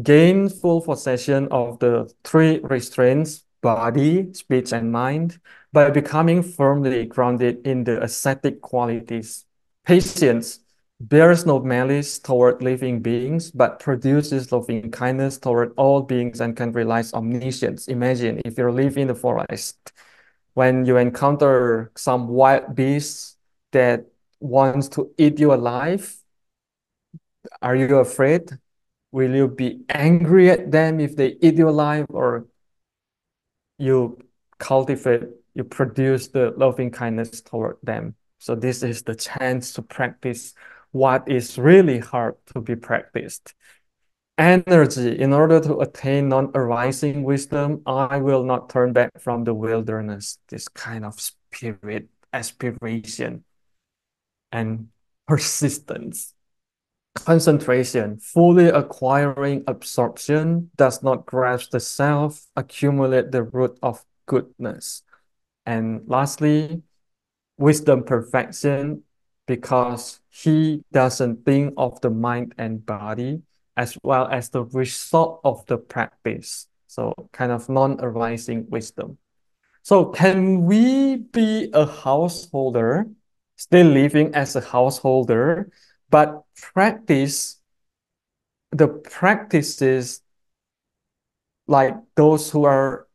Speaker 3: gain full possession of the three restraints, body, speech, and mind, by becoming firmly grounded in the ascetic qualities. Patience bears no malice toward living beings, but produces loving kindness toward all beings and can realize omniscience. Imagine if you live in the forest, when you encounter some wild beast that wants to eat you alive, are you afraid? Will you be angry at them if they eat you alive, or you cultivate, you produce the loving kindness toward them? So this is the chance to practice what is really hard to be practiced. Energy, in order to attain non-arising wisdom, I will not turn back from the wilderness. This kind of spirit, aspiration, and persistence. Concentration, fully acquiring absorption, does not grasp the self, accumulate the root of goodness. And lastly, wisdom perfection, because he doesn't think of the mind and body as well as the result of the practice. So kind of non-arising wisdom. So can we be a householder, still living as a householder, but practice the practices like those who are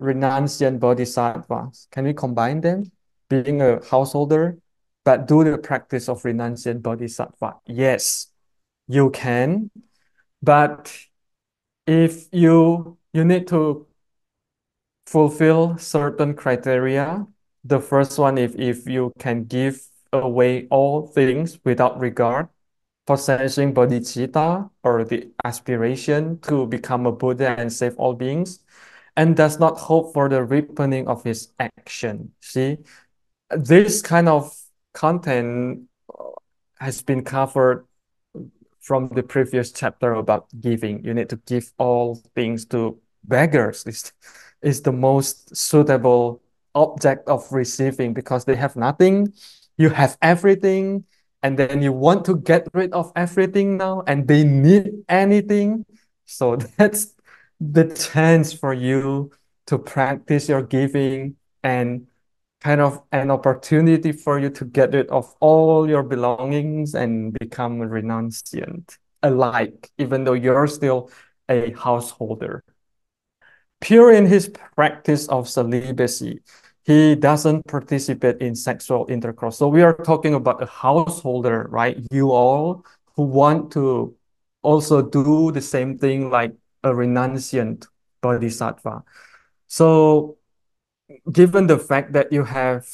Speaker 3: renunciant bodhisattvas? Can we combine them? Being a householder, but do the practice of renunciant bodhisattva? Yes, you can. But if you need to fulfill certain criteria. The first one, if you can give away all things without regard, possessing bodhicitta, or the aspiration to become a Buddha and save all beings, and does not hope for the ripening of his action. See, this kind of content has been covered from the previous chapter about giving. You need to give all things to beggars. Is the most suitable object of receiving, because they have nothing, you have everything, and then you want to get rid of everything now, and they need anything. So that's the chance for you to practice your giving, and kind of an opportunity for you to get rid of all your belongings and become a renunciant alike, even though you're still a householder. Pure in his practice of celibacy, he doesn't participate in sexual intercourse. So we are talking about a householder, right? You all who want to also do the same thing like a renunciant bodhisattva. So given the fact that you have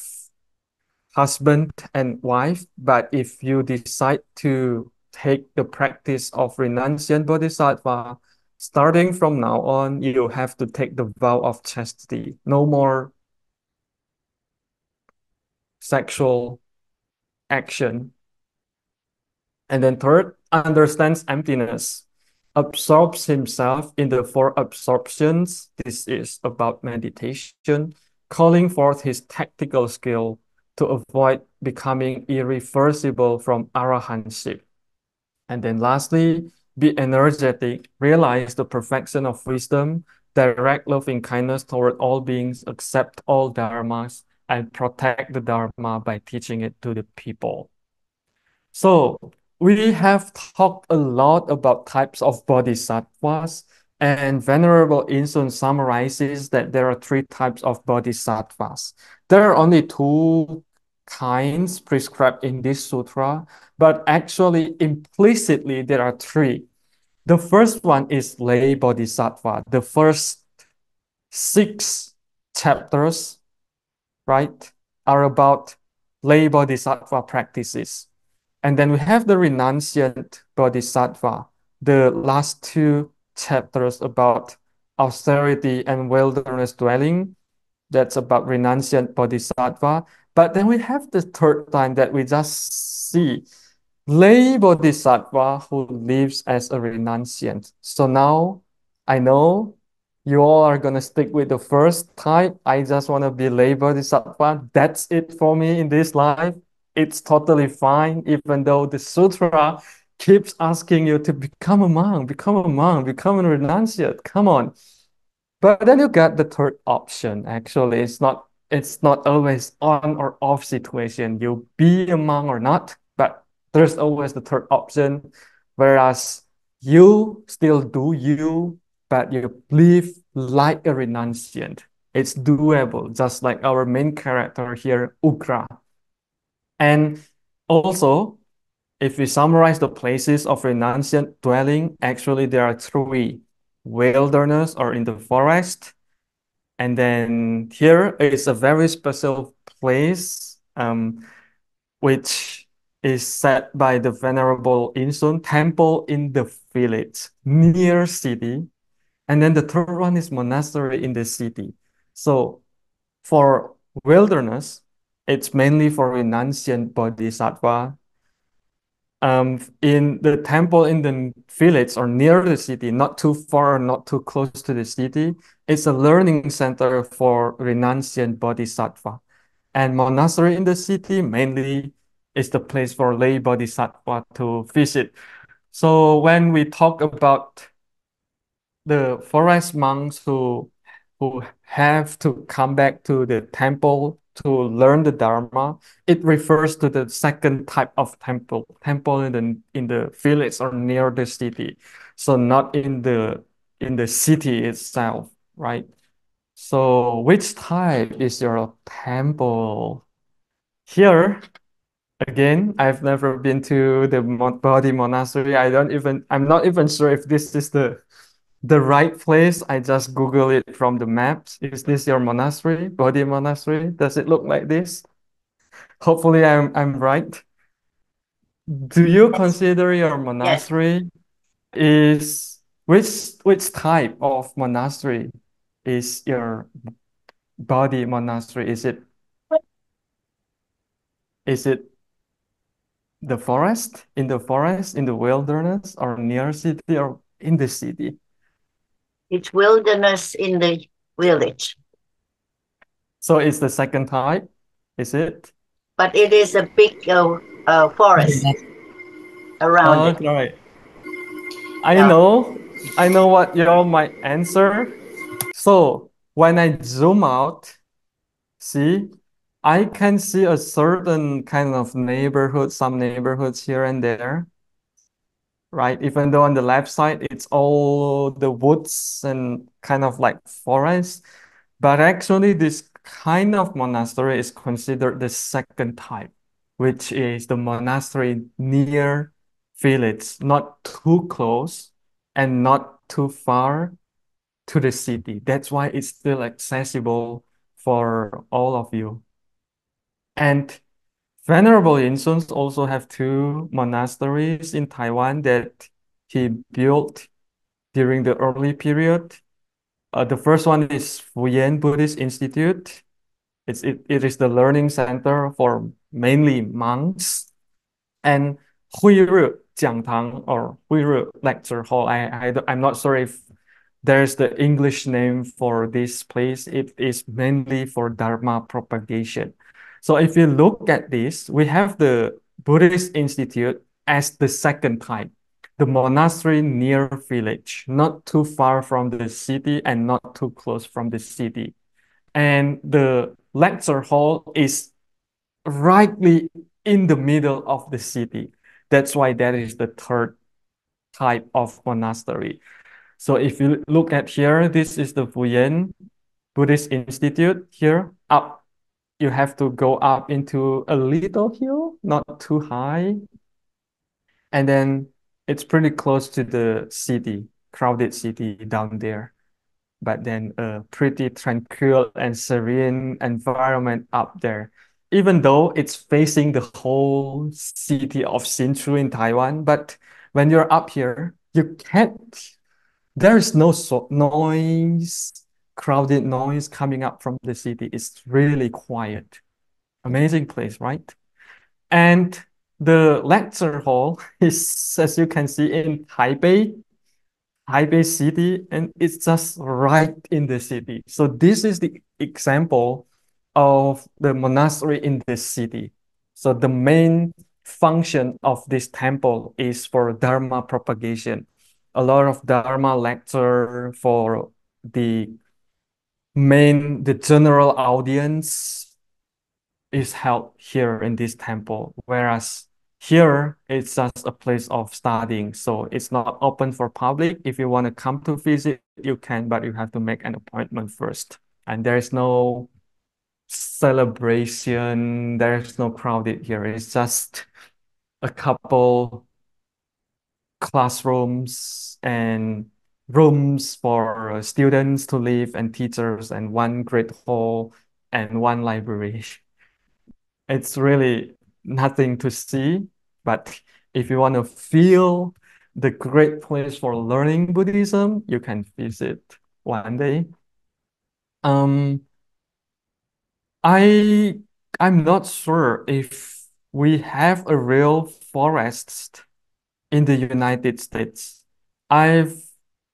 Speaker 3: husband and wife, but if you decide to take the practice of renunciant bodhisattva, starting from now on, you have to take the vow of chastity. No more sexual action. And then third, understands emptiness, absorbs himself in the four absorptions. This is about meditation, calling forth his tactical skill to avoid becoming irreversible from arahantship. And then lastly, be energetic, realize the perfection of wisdom, direct loving kindness toward all beings, accept all dharmas, and protect the dharma by teaching it to the people. So we have talked a lot about types of bodhisattvas, and Venerable Yin-Shun summarizes that there are three types of bodhisattvas. There are only two kinds prescribed in this sutra, but actually implicitly there are three. The first one is lay bodhisattva. The first 6 chapters, right, are about lay bodhisattva practices. And then we have the renunciant bodhisattva, the last 2 chapters about austerity and wilderness dwelling. That's about renunciant bodhisattva. But then we have the third time that we just see lay bodhisattva who lives as a renunciant. So now I know you all are going to stick with the first type. I just want to be lay bodhisattva. That's it for me in this life. It's totally fine, even though the sutra keeps asking you to become a monk, become a monk, become a renunciate. Come on. But then you get the third option. Actually, it's not always on or off situation. You be a monk or not, but there's always the third option. Whereas you still do you, but you live like a renunciant. It's doable, just like our main character here, Ugra. And also, if we summarize the places of renunciant dwelling, actually there are three: wilderness or in the forest. And then here is a very special place, which is set by the Venerable Yin-Shun temple in the village near city. And then the third one is monastery in the city. So for wilderness, it's mainly for renunciant bodhisattva. In the temple in the village or near the city, not too far, not too close to the city, it's a learning center for renunciant bodhisattva. And monastery in the city mainly is the place for lay bodhisattva to visit. So when we talk about the forest monks who have to come back to the temple to learn the Dharma, it refers to the second type of temple in the village or near the city. So not in the city itself, right? So which type is your temple? Here, again, I've never been to the Bodhi monastery. I'm not even sure if this is the right place. I just Google it from the maps. Is this your monastery, Bodhi monastery? Does it look like this? Hopefully I'm right. Do you
Speaker 1: Yes,
Speaker 3: consider your
Speaker 1: yes.
Speaker 3: monastery is which type of monastery is your Bodhi monastery? Is it the forest, in the wilderness, or near city, or in the city?
Speaker 1: It's wilderness in the village,
Speaker 3: So it's the second type, is it?
Speaker 1: but it is a big forest around
Speaker 3: Oh,
Speaker 1: it.
Speaker 3: right. I
Speaker 1: Yeah.
Speaker 3: know, I know what you all might answer. So when I zoom out, see, I can see a certain kind of neighborhood, some neighborhoods here and there, right? Even though on the left side, it's all the woods and kind of like forest. But actually, this kind of monastery is considered the second type, which is the monastery near village, not too close and not too far to the city. That's why it's still accessible for all of you. And Venerable Yin-Shun also have two monasteries in Taiwan that he built during the early period. The first one is Fuyan Buddhist Institute. It is the learning center for mainly monks. And Huiru Jiangtang or Huiru Lecture Hall. I'm not sure if there's the English name for this place. It is mainly for Dharma propagation. So if you look at this, we have the Buddhist Institute as the second type, the monastery near village, not too far from the city and not too close from the city. And the lecture hall is rightly in the middle of the city. That's why that is the third type of monastery. So if you look at here, this is the Fuyen Buddhist Institute here. Up, you have to go up into a little hill, not too high. And then it's pretty close to the city, crowded city down there. But then a pretty tranquil and serene environment up there. Even though it's facing the whole city of Hsinchu in Taiwan, but when you're up here, you can't, there is no noise, crowded noise coming up from the city. It's really quiet. Amazing place, right? And the lecture hall is, as you can see, in Taipei city, and it's just right in the city. So this is the example of the monastery in this city. So the main function of this temple is for Dharma propagation. A lot of Dharma lecture for the the general audience is held here in this temple, whereas here it's just a place of studying. So it's not open for public. If you want to come to visit, you can, but you have to make an appointment first. And there is no celebration, there's no crowded here. It's just a couple classrooms and rooms for students to live and teachers and one great hall and one library. It's really nothing to see, but if you want to feel the great place for learning Buddhism, you can visit one day. Um, I I'm not sure if we have a real forest in the United States. I've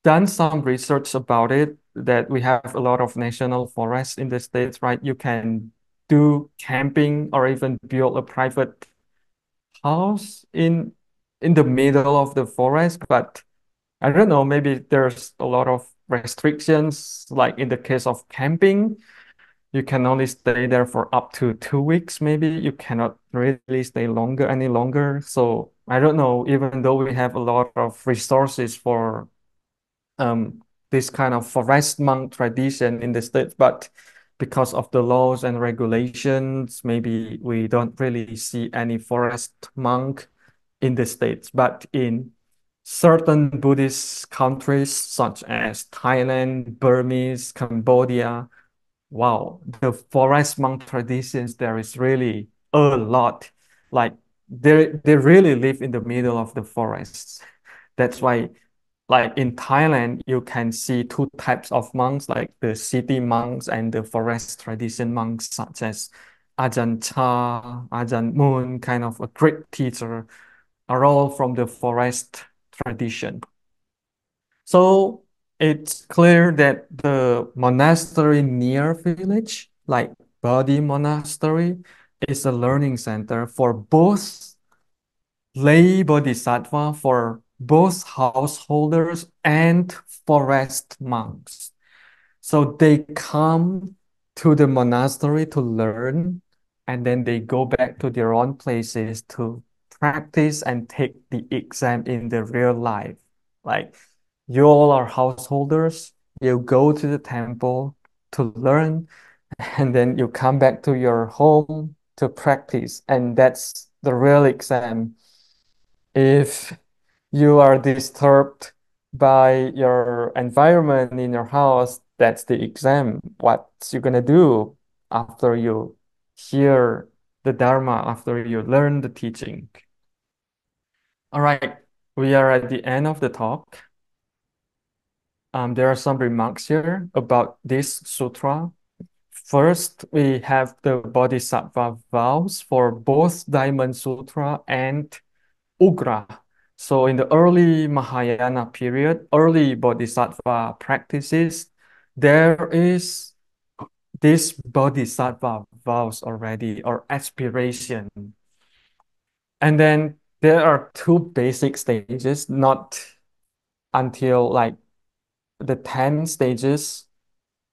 Speaker 3: done some research about it that we have a lot of national forests in the States, right? You can do camping or even build a private house in the middle of the forest, but I don't know, maybe there's a lot of restrictions, like in the case of camping, you can only stay there for up to 2 weeks, maybe. You cannot really stay longer any longer. So I don't know, even though we have a lot of resources for this kind of forest monk tradition in the States, but because of the laws and regulations, maybe we don't really see any forest monk in the States. But in certain Buddhist countries, such as Thailand, Burmese, Cambodia, wow, the forest monk traditions, there is really a lot. Like they really live in the middle of the forests. That's why, like in Thailand, you can see two types of monks, like the city monks and the forest tradition monks, such as Ajahn Chah, Ajahn Mun, kind of a great teacher, are all from the forest tradition. So it's clear that the monastery near village, like Bodhi Monastery, is a learning center for both lay bodhisattva, for both householders and forest monks. So they come to the monastery to learn, and then they go back to their own places to practice and take the exam in the real life. Like you all are householders, you go to the temple to learn, and then you come back to your home to practice, and that's the real exam. If you are disturbed by your environment in your house, that's the exam. What you gonna do after you hear the Dharma, after you learn the teaching? All right, we are at the end of the talk. There are some remarks here about this sutra. First, we have the Bodhisattva vows for both Diamond Sutra and Ugra. So in the early Mahayana period, early Bodhisattva practices, there is this Bodhisattva vows already or aspiration. And then there are two basic stages, not until like the 10 stages,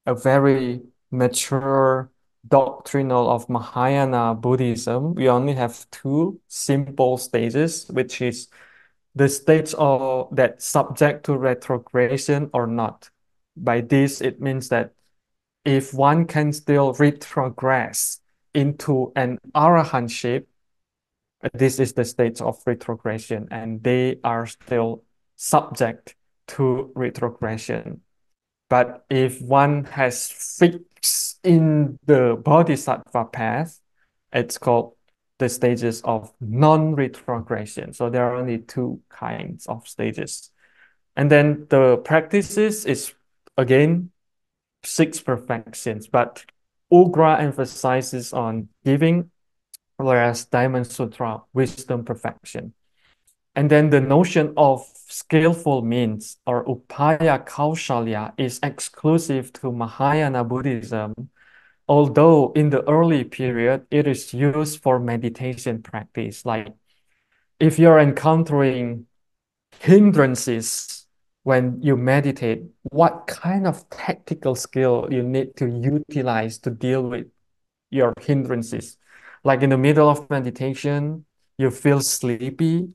Speaker 3: a very mature doctrinal of Mahayana Buddhism. We only have two simple stages, which is the stage of that subject to retrogression or not. By this, it means that if one can still retrogress into an arahantship, this is the stage of retrogression, and they are still subject to retrogression. But if one has fixed in the Bodhisattva path, it's called the stages of non-retrogression. So there are only two kinds of stages. And then the practices is again six perfections, but Ugra emphasizes on giving, whereas Diamond Sutra, wisdom perfection. And then the notion of skillful means or upaya kaushalya is exclusive to Mahayana Buddhism, although in the early period it is used for meditation practice. Like if you're encountering hindrances when you meditate, what kind of tactical skill you need to utilize to deal with your hindrances? Like in the middle of meditation, you feel sleepy.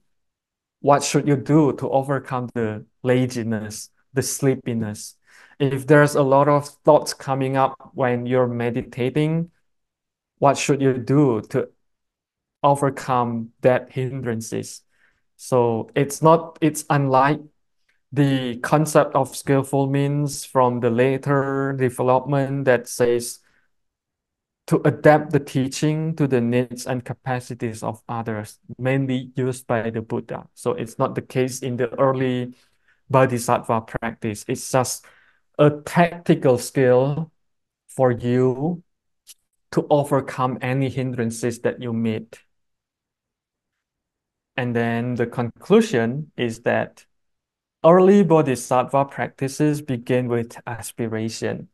Speaker 3: What should you do to overcome the laziness, the sleepiness? If there's a lot of thoughts coming up when you're meditating, what should you do to overcome that hindrances? So it's unlike the concept of skillful means from the later development that says to adapt the teaching to the needs and capacities of others, mainly used by the Buddha. So it's not the case in the early Bodhisattva practice. It's just a tactical skill for you to overcome any hindrances that you meet. And then the conclusion is that early Bodhisattva practices begin with aspiration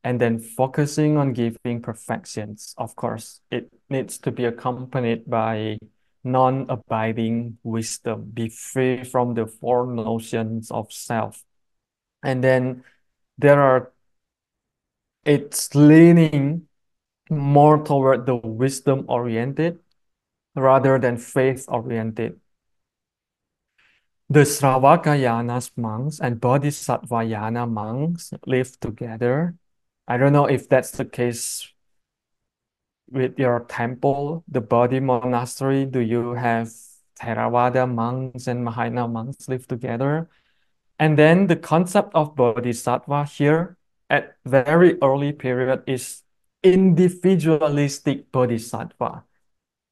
Speaker 3: and then focusing on giving perfections. Of course, it needs to be accompanied by non-abiding wisdom, be free from the four notions of self. And then there are, it's leaning more toward the wisdom oriented rather than faith oriented. The Sravakayana monks and Bodhisattvayana monks live together. I don't know if that's the case with your temple, the Bodhi monastery. Do you have Theravada monks and Mahayana monks live together? And then the concept of Bodhisattva here at very early period is individualistic Bodhisattva,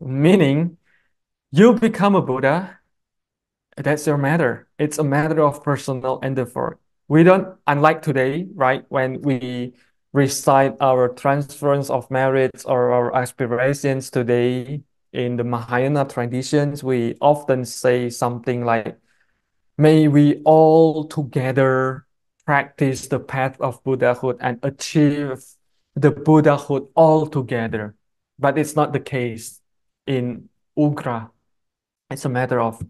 Speaker 3: meaning you become a Buddha, that's your matter. It's a matter of personal endeavor. We don't, unlike today, right? When we recite our transference of merits or our aspirations today in the Mahayana traditions, we often say something like, may we all together practice the path of Buddhahood and achieve the Buddhahood all together. But it's not the case in Ugra. It's a matter of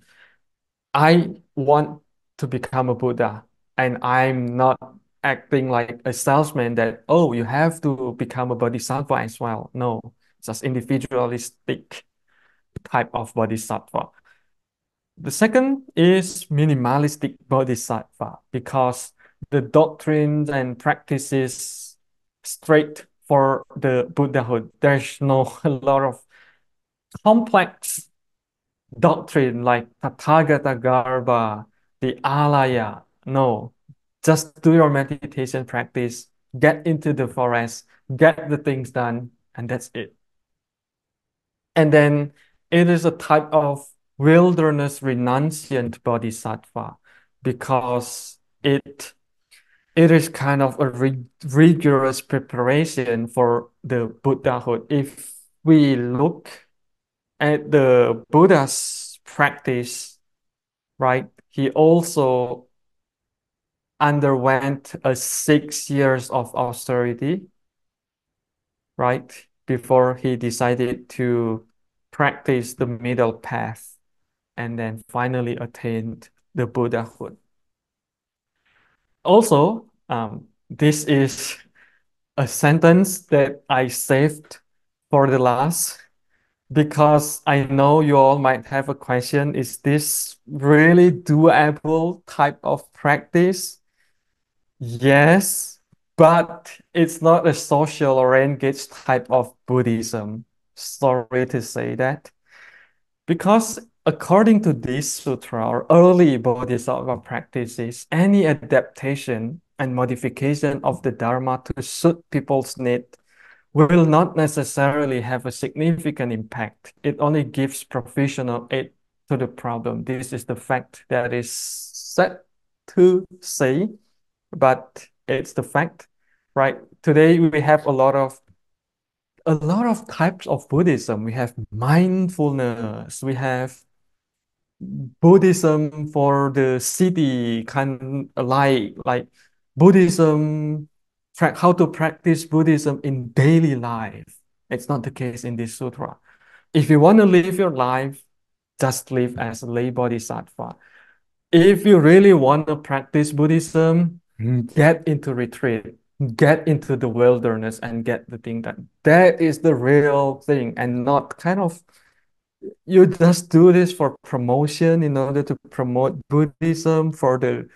Speaker 3: I want to become a Buddha, and I'm not acting like a salesman that, oh, you have to become a Bodhisattva as well. No, just individualistic type of Bodhisattva. The second is minimalistic Bodhisattva because the doctrines and practices straight for the Buddhahood. There's no a lot of complex doctrine like Tathagata Garbha, the Alaya. No, just do your meditation practice, get into the forest, get the things done, and that's it. And then it is a type of wilderness renunciant bodhisattva because it is kind of a rigorous preparation for the Buddhahood. If we look at the Buddha's practice, right, he also underwent a 6 years of austerity right? Before he decided to practice the middle path and then finally attained the Buddhahood. Also, this is a sentence that I saved for the last because I know you all might have a question. Is this really doable type of practice? Yes, but it's not a social or engaged type of Buddhism. Sorry to say that. Because according to this sutra or early Bodhisattva practices, any adaptation and modification of the Dharma to suit people's need will not necessarily have a significant impact. It only gives provisional aid to the problem. This is the fact that is sad to say, but it's the fact, right? Today we have a lot of types of Buddhism. We have mindfulness, we have Buddhism for the city, kind of like Buddhism, how to practice Buddhism in daily life. It's not the case in this sutra. If you want to live your life, just live as a lay bodhisattva. If you really want to practice Buddhism, get into retreat, get into the wilderness and get the thing done. That is the real thing, and not kind of you just do this for promotion in order to promote Buddhism for the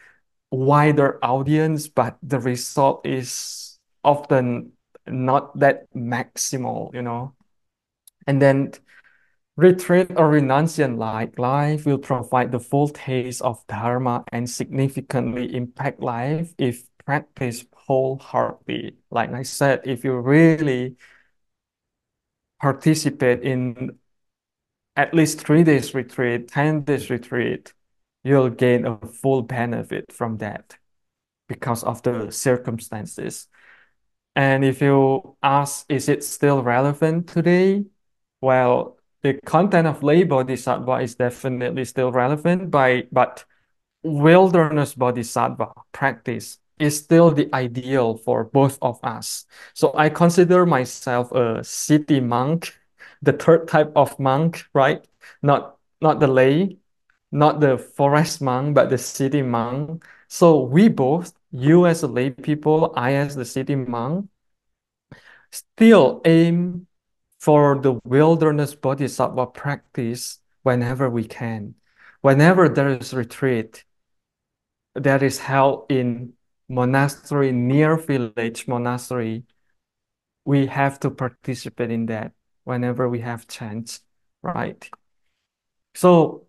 Speaker 3: wider audience, but the result is often not that maximal. And then retreat or renunciant like life will provide the full taste of Dharma and significantly impact life if practiced wholeheartedly. Like I said, if you really participate in at least 3 days retreat, 10 days retreat, you'll gain a full benefit from that because of the circumstances. And if you ask, is it still relevant today? Well, the content of lay bodhisattva is definitely still relevant, but wilderness bodhisattva practice is still the ideal for both of us. So I consider myself a city monk, the third type of monk, right? Not the lay, not the forest monk, but the city monk. So we both, you as a lay people, I as the city monk, still aim for the wilderness bodhisattva practice whenever we can. Whenever there is retreat, that is held in monastery, near village monastery, we have to participate in that whenever we have chance, right? So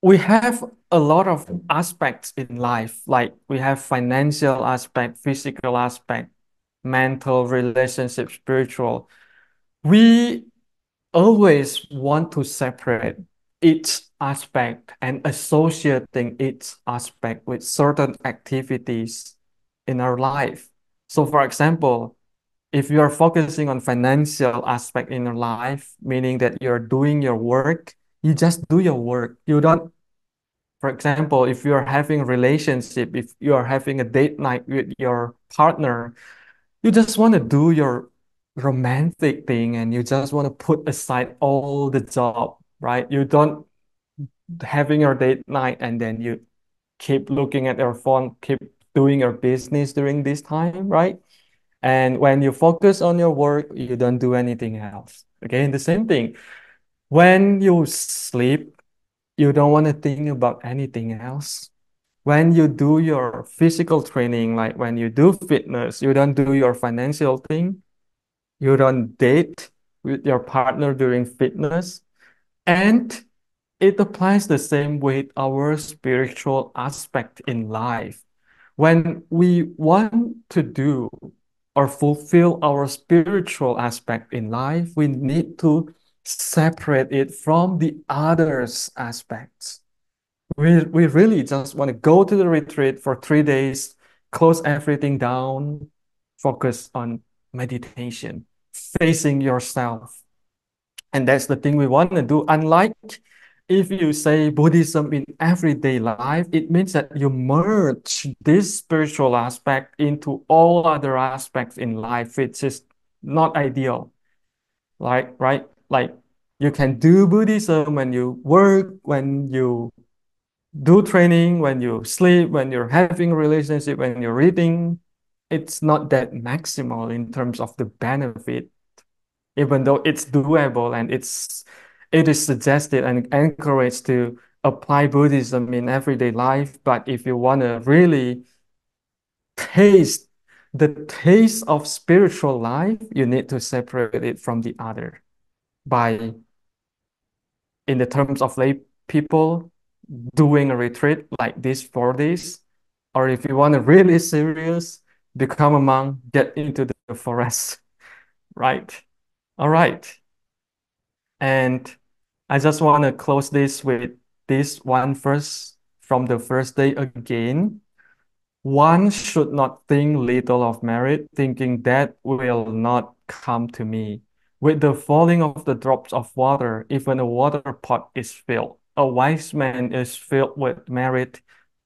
Speaker 3: we have a lot of aspects in life, like we have financial aspect, physical aspect, mental, relationship, spiritual. We always want to separate each aspect and associating each aspect with certain activities in our life. So for example, if you are focusing on financial aspect in your life, meaning that you're doing your work, you just do your work. You don't, for example, if you're having a relationship, if you are having a date night with your partner, you just want to do your romantic thing and you just want to put aside all the job, right? You don't having your date night and then you keep looking at your phone, keep doing your business during this time, right? And when you focus on your work, you don't do anything else. Again, the same thing. When you sleep, you don't want to think about anything else. When you do your physical training, like when you do fitness, you don't do your financial thing. You don't date with your partner during fitness. And it applies the same with our spiritual aspect in life. When we want to do or fulfill our spiritual aspect in life, we need to separate it from the others aspects. We really just want to go to the retreat for 3 days, close everything down, focus on meditation, facing yourself. And that's the thing we want to do. Unlike if you say Buddhism in everyday life, it means that you merge this spiritual aspect into all other aspects in life, which is not ideal. Like, right? Like you can do Buddhism when you work, when you do training, when you sleep, when you're having a relationship, when you're reading. It's not that maximal in terms of the benefit, even though it's doable and it is suggested and encouraged to apply Buddhism in everyday life. But if you want to really taste the taste of spiritual life, you need to separate it from the other by, in the terms of lay people, doing a retreat like this 4 days. Or if you want to really serious, become a monk, get into the forest, right? All right. And I just want to close this with this one verse from the first day again. One should not think little of merit, thinking that will not come to me. With the falling of the drops of water, even a water pot is filled. A wise man is filled with merit,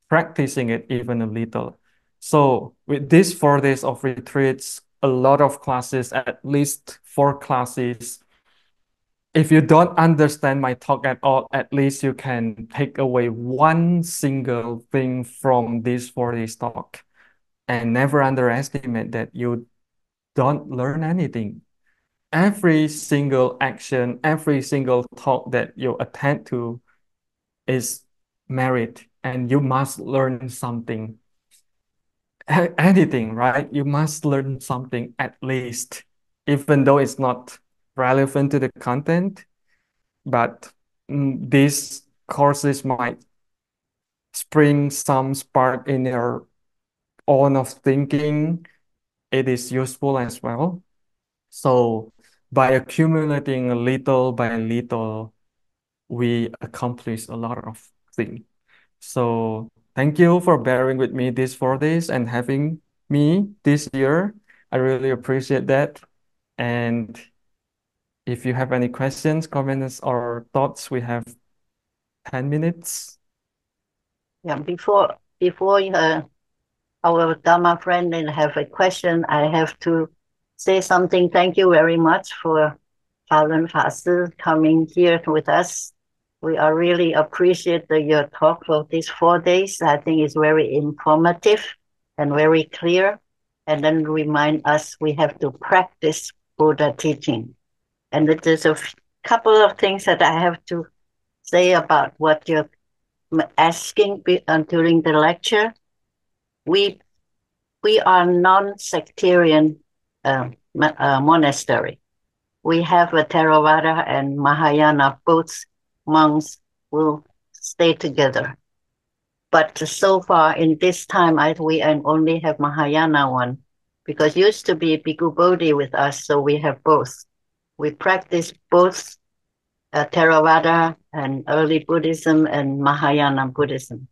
Speaker 3: practicing it even a little. So with these 4 days of retreats, a lot of classes, at least 4 classes, if you don't understand my talk at all, at least you can take away one single thing from this 4 days talk, and never underestimate that you don't learn anything. Every single action, every single talk that you attend to is merit, and you must learn something. Anything, right? You must learn something at least, even though it's not relevant to the content. But these courses might spring some spark in your own of thinking. It is useful as well. So by accumulating little by little, we accomplish a lot of things. So thank you for bearing with me these 4 days and having me this year. I really appreciate that. And if you have any questions, comments, or thoughts, we have 10 minutes.
Speaker 1: Yeah, before our Dharma friend and have a question, I have to say something. Thank you very much for Alan Faster coming here with us. We are really appreciate your talk for these 4 days. I think it's very informative and very clear. And then remind us we have to practice Buddha teaching. And there's a couple of things that I have to say about what you're asking during the lecture. We we are non-sectarian monastery. We have a Theravada and Mahayana, both monks will stay together. But so far in this time, we only have Mahayana one, because used to be Bhikkhu Bodhi with us, so we have both. We practice both Theravada and early Buddhism and Mahayana Buddhism.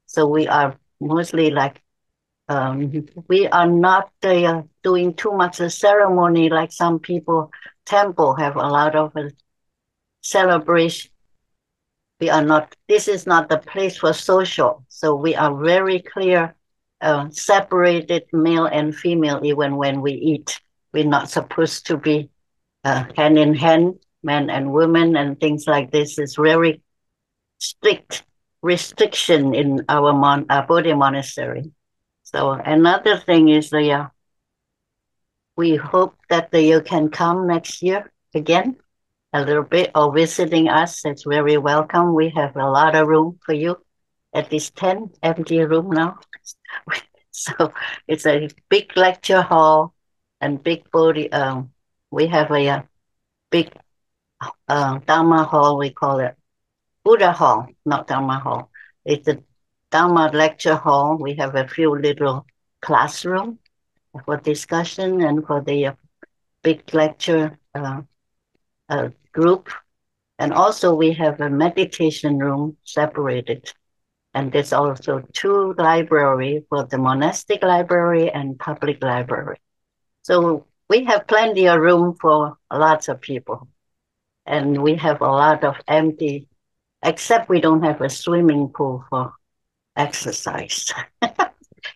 Speaker 1: So we are mostly like we are not doing too much ceremony like some people. Temple have a lot of celebration. We are not. This is not the place for social. So we are very clear, separated male and female. Even when we eat, we're not supposed to be hand in hand, men and women, and things like this. Is very strict restriction in our Bodhi monastery. So another thing is we hope that you can come next year again a little bit or visiting us. It's very welcome. We have a lot of room for you at this 10 empty room now. So it's a big lecture hall and big body. We have a big Dharma hall, we call it Buddha hall, not Dharma hall. It's a Dharma lecture hall. We have a few little classroom for discussion and for the big lecture group. And also we have a meditation room separated. And there's also 2 library for the monastic library and public library. So we have plenty of room for lots of people. And we have a lot of empty, except we don't have a swimming pool for exercise.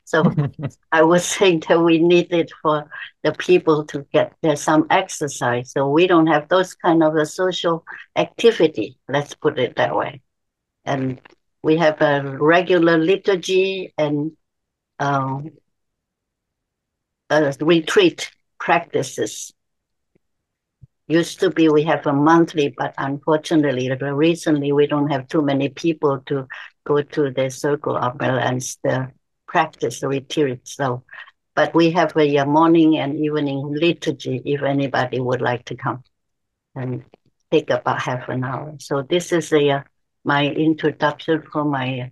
Speaker 1: So I was saying that we need it for the people to get there some exercise. So we don't have those kind of a social activity, let's put it that way. And we have a regular liturgy and um, retreat practices. Used to be we have a monthly, but unfortunately, recently we don't have too many people to go to the circle of balance, the practice retreat. So, but we have a morning and evening liturgy if anybody would like to come and take about half an hour. So this is my introduction for my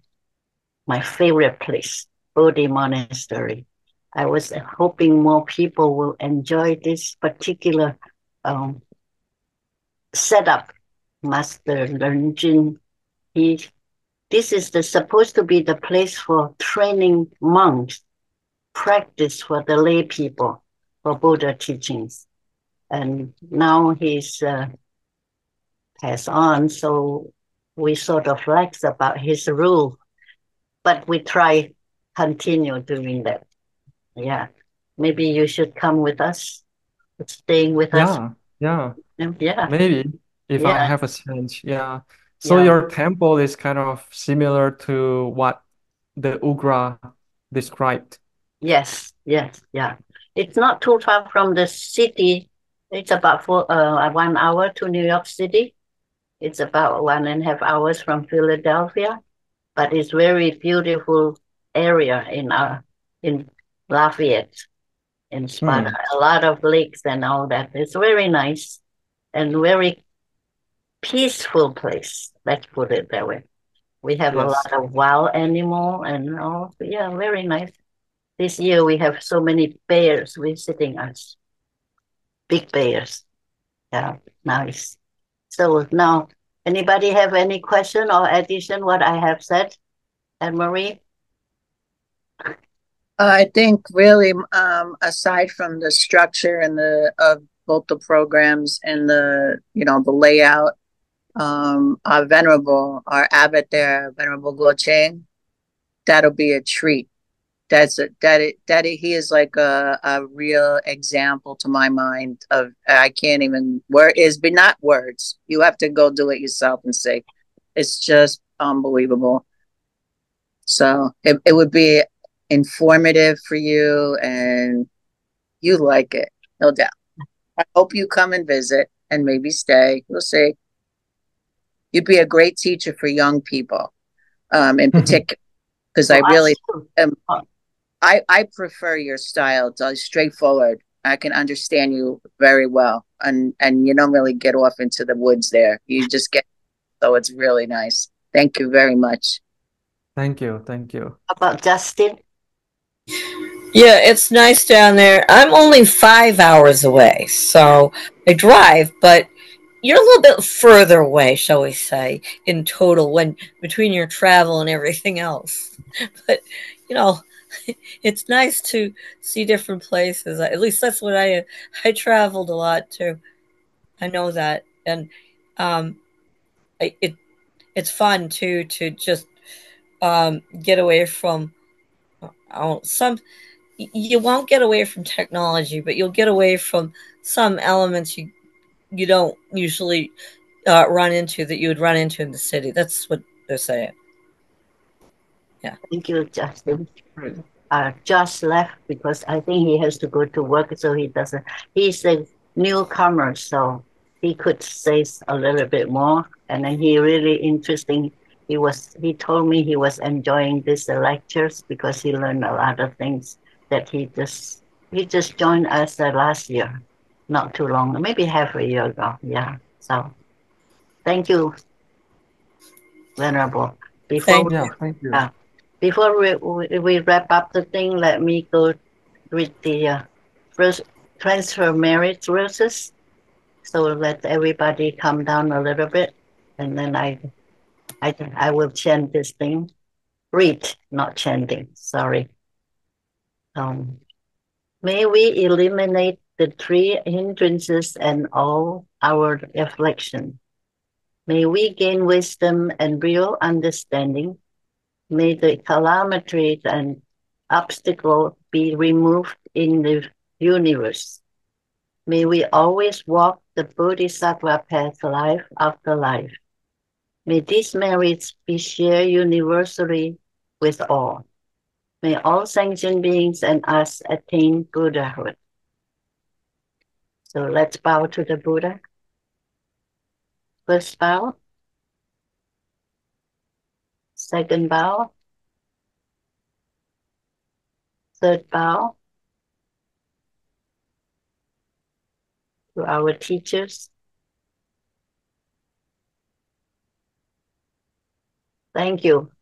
Speaker 1: favorite place, Bodhi Monastery. I was hoping more people will enjoy this particular um, setup. Master Learn Jin, this is supposed to be the place for training monks, practice for the lay people for Buddha teachings. And now he's passed on, so we sort of relax about his rule, but we try continue doing that. Yeah, maybe you should come with us, staying with us.
Speaker 3: Yeah,
Speaker 1: Yeah,
Speaker 3: maybe if I
Speaker 1: yeah,
Speaker 3: have a chance. Yeah. So
Speaker 1: yeah.
Speaker 3: your temple is kind of similar to what the Ugra described.
Speaker 1: Yes, yes, yeah. It's not too far from the city. It's about 1 hour to New York City. It's about 1.5 hours from Philadelphia, but it's very beautiful area in Lafayette, in Sparta.
Speaker 3: Hmm.
Speaker 1: A lot of lakes and all that. It's very nice and very peaceful place. Let's put it that way. We have a
Speaker 3: Yes.
Speaker 1: lot of wild animal and all. Yeah, very nice. This year we have so many bears visiting us, big bears. Yeah, nice. So now, anybody have any question or addition what I have said, Anne Marie?
Speaker 2: I think really, aside from the structure and the of both the programs and the layout, our abbot there, Venerable Gocheng, that'll be a treat. He is like a real example to my mind of I can't even word is but not words. You have to go do it yourself and see. It's just unbelievable. So it would be informative for you and you like it, no doubt. I hope you come and visit and maybe stay. We'll see. You'd be a great teacher for young people, in particular, because I
Speaker 1: For
Speaker 2: really
Speaker 1: us too.
Speaker 2: am.
Speaker 1: Oh,
Speaker 2: I prefer your style. It's straightforward. I can understand you very well, and you don't really get off into the woods there. You just get so it's really nice. Thank you very much.
Speaker 3: Thank you. Thank you.
Speaker 1: about Justin?
Speaker 4: Yeah, it's nice down there. I'm only 5 hours away, so I drive, but you're a little bit further away, shall we say, in total when between your travel and everything else. But you know, it's nice to see different places. At least that's what I traveled a lot too. I know that, and um, it it's fun too to just get away from some. You won't get away from technology, but you'll get away from some elements you don't usually run into that you would run into in the city. That's what they're saying. Yeah.
Speaker 1: Thank you, Justin.
Speaker 3: Great.
Speaker 1: Just left because I think he has to go to work, so he doesn't. He's a newcomer, so he could say a little bit more. And then he really interesting. He told me he was enjoying these lectures because he learned a lot of things that he just joined us last year, not too long, maybe half a year ago. Yeah. So thank you, Venerable. Before
Speaker 4: Thank
Speaker 1: we,
Speaker 3: Yeah,
Speaker 4: you.
Speaker 3: thank you.
Speaker 1: uh, before we wrap up the thing, let me go read the first transfer merit verses. So let everybody come down a little bit, and then I will chant this thing. Read, not chanting. Sorry. Um, may we eliminate the three hindrances and all our affliction. May we gain wisdom and real understanding. May the calamities and obstacle be removed in the universe. May we always walk the Bodhisattva path life after life. May these merits be shared universally with all. May all sentient beings and us attain Buddhahood. So let's bow to the Buddha. First bow. Second bow. Third bow. To our teachers. Thank you.